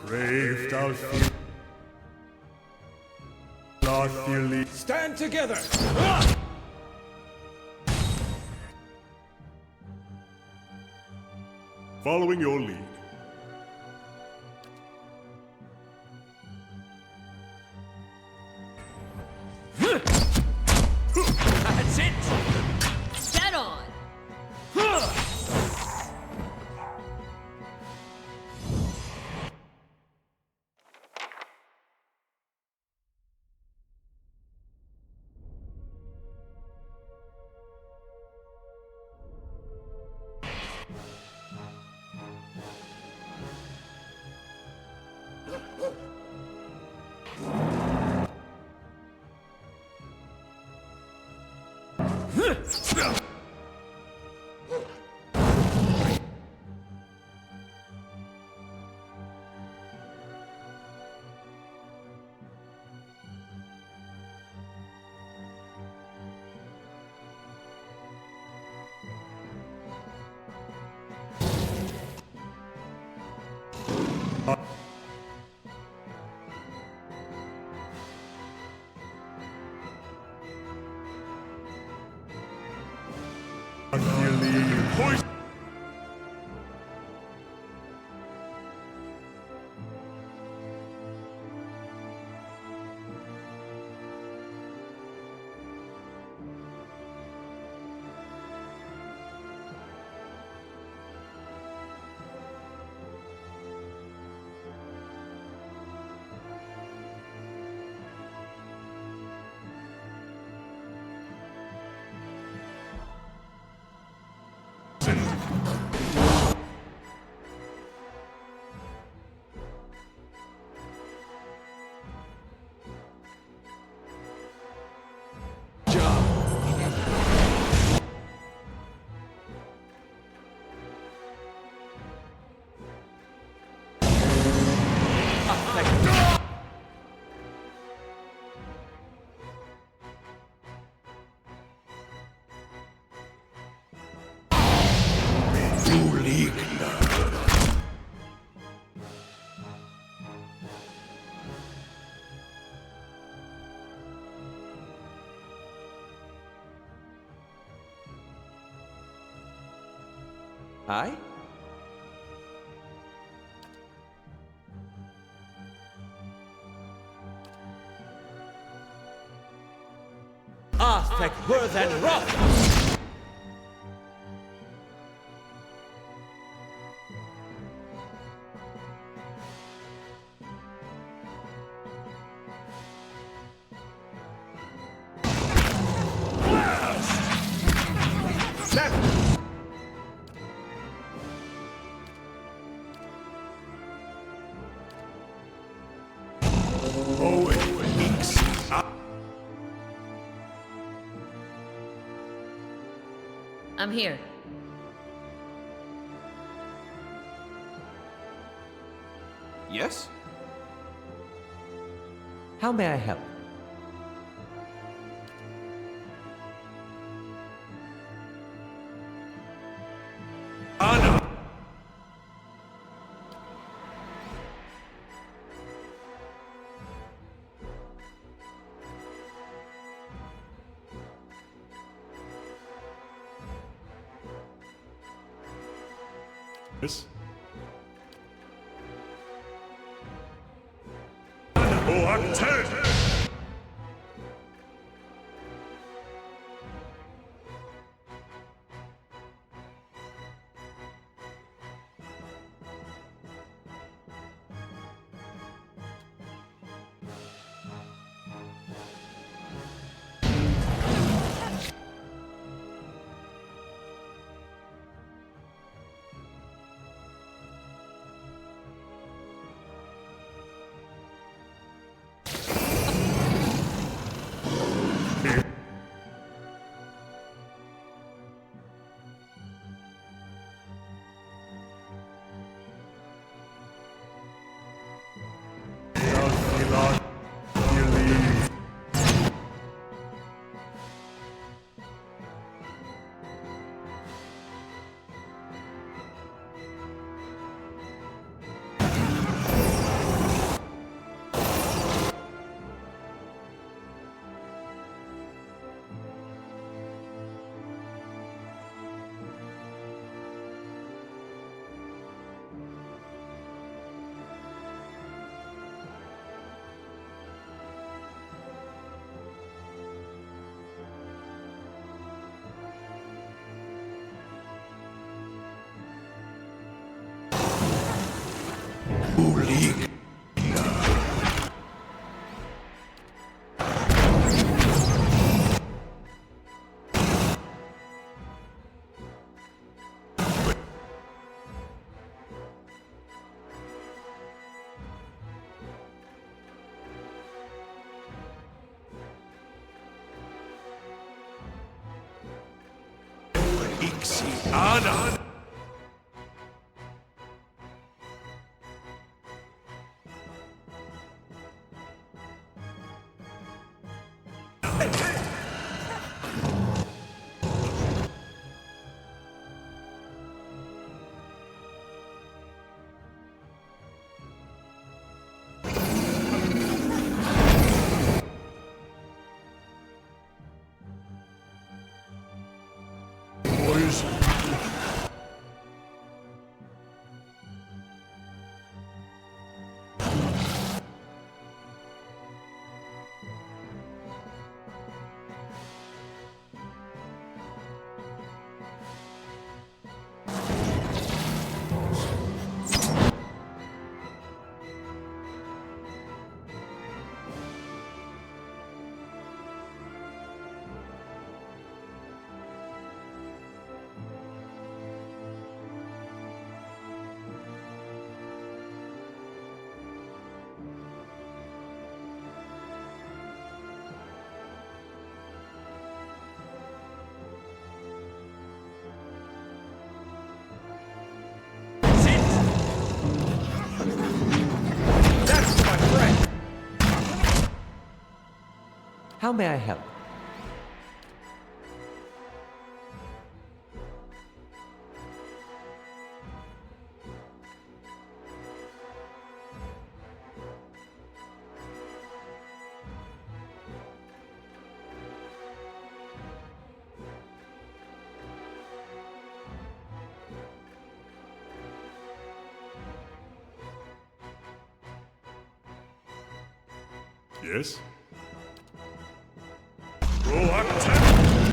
Speaker 2: Brave Dalfi. Lathili.
Speaker 4: Stand together!
Speaker 2: Following your lead.
Speaker 3: That's it!
Speaker 5: Dead on.
Speaker 2: Lathili. Hoist.
Speaker 3: Aye? Aztec were then rock!
Speaker 5: I'm here.
Speaker 4: Yes?
Speaker 3: How may I help?
Speaker 2: Yes. Acted!
Speaker 7: League. Ixiana. Boys.
Speaker 3: How may I help?
Speaker 2: Yes? Proactive!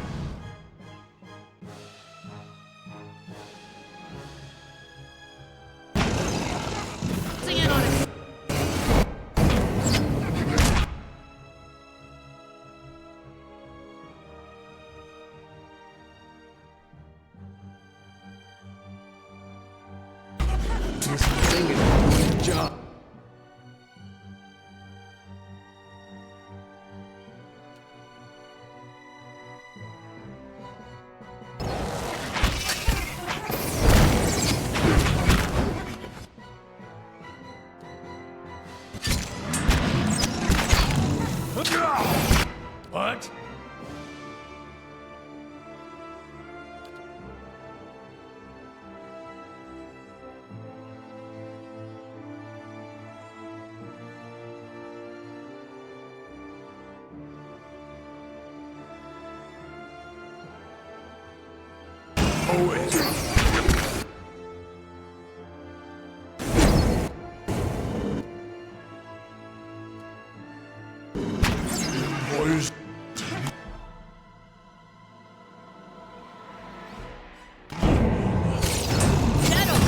Speaker 5: Sing in on it.
Speaker 3: This thing is doing a job.
Speaker 7: What? Boys.
Speaker 5: Shadow.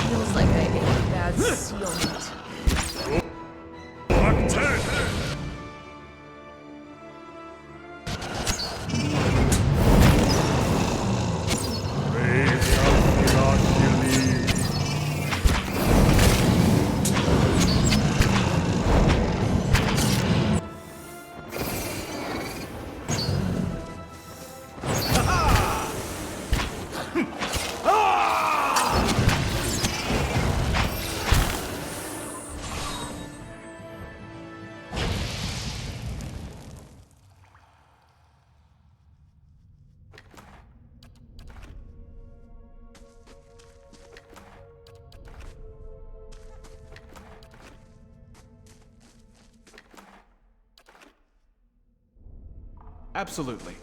Speaker 5: Feels like I ate bad seal meat.
Speaker 2: Proactive!
Speaker 4: Absolutely.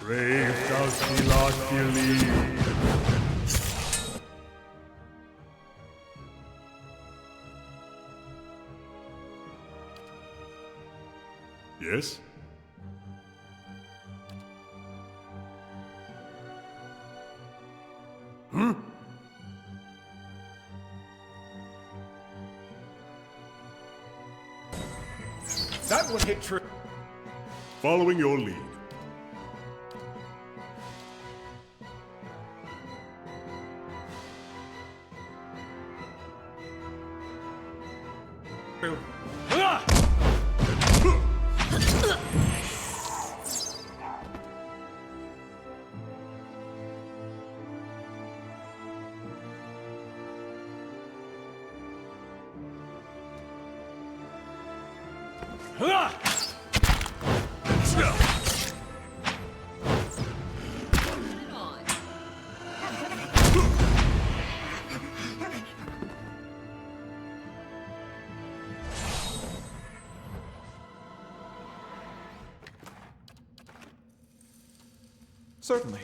Speaker 2: Brave does he not believe. Yes?
Speaker 4: That one hit true.
Speaker 2: Following your lead.
Speaker 4: Certainly.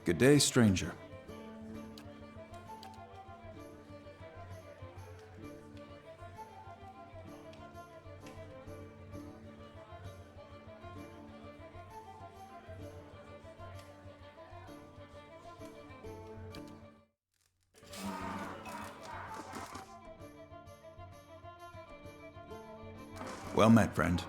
Speaker 9: Good day, stranger. Well met, friend.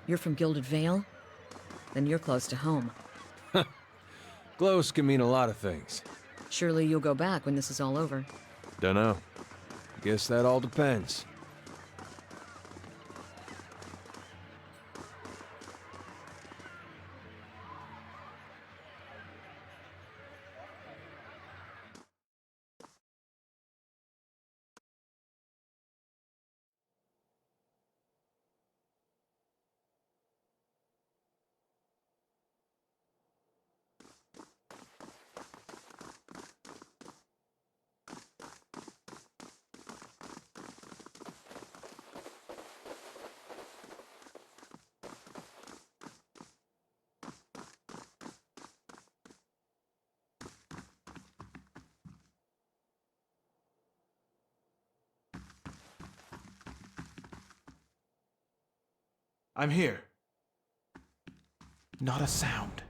Speaker 5: You're from Gilded Vale? Then you're close to home.
Speaker 3: Close can mean a lot of things.
Speaker 5: Surely you'll go back when this is all over.
Speaker 3: Dunno. Guess that all depends.
Speaker 4: I'm here. Not a sound.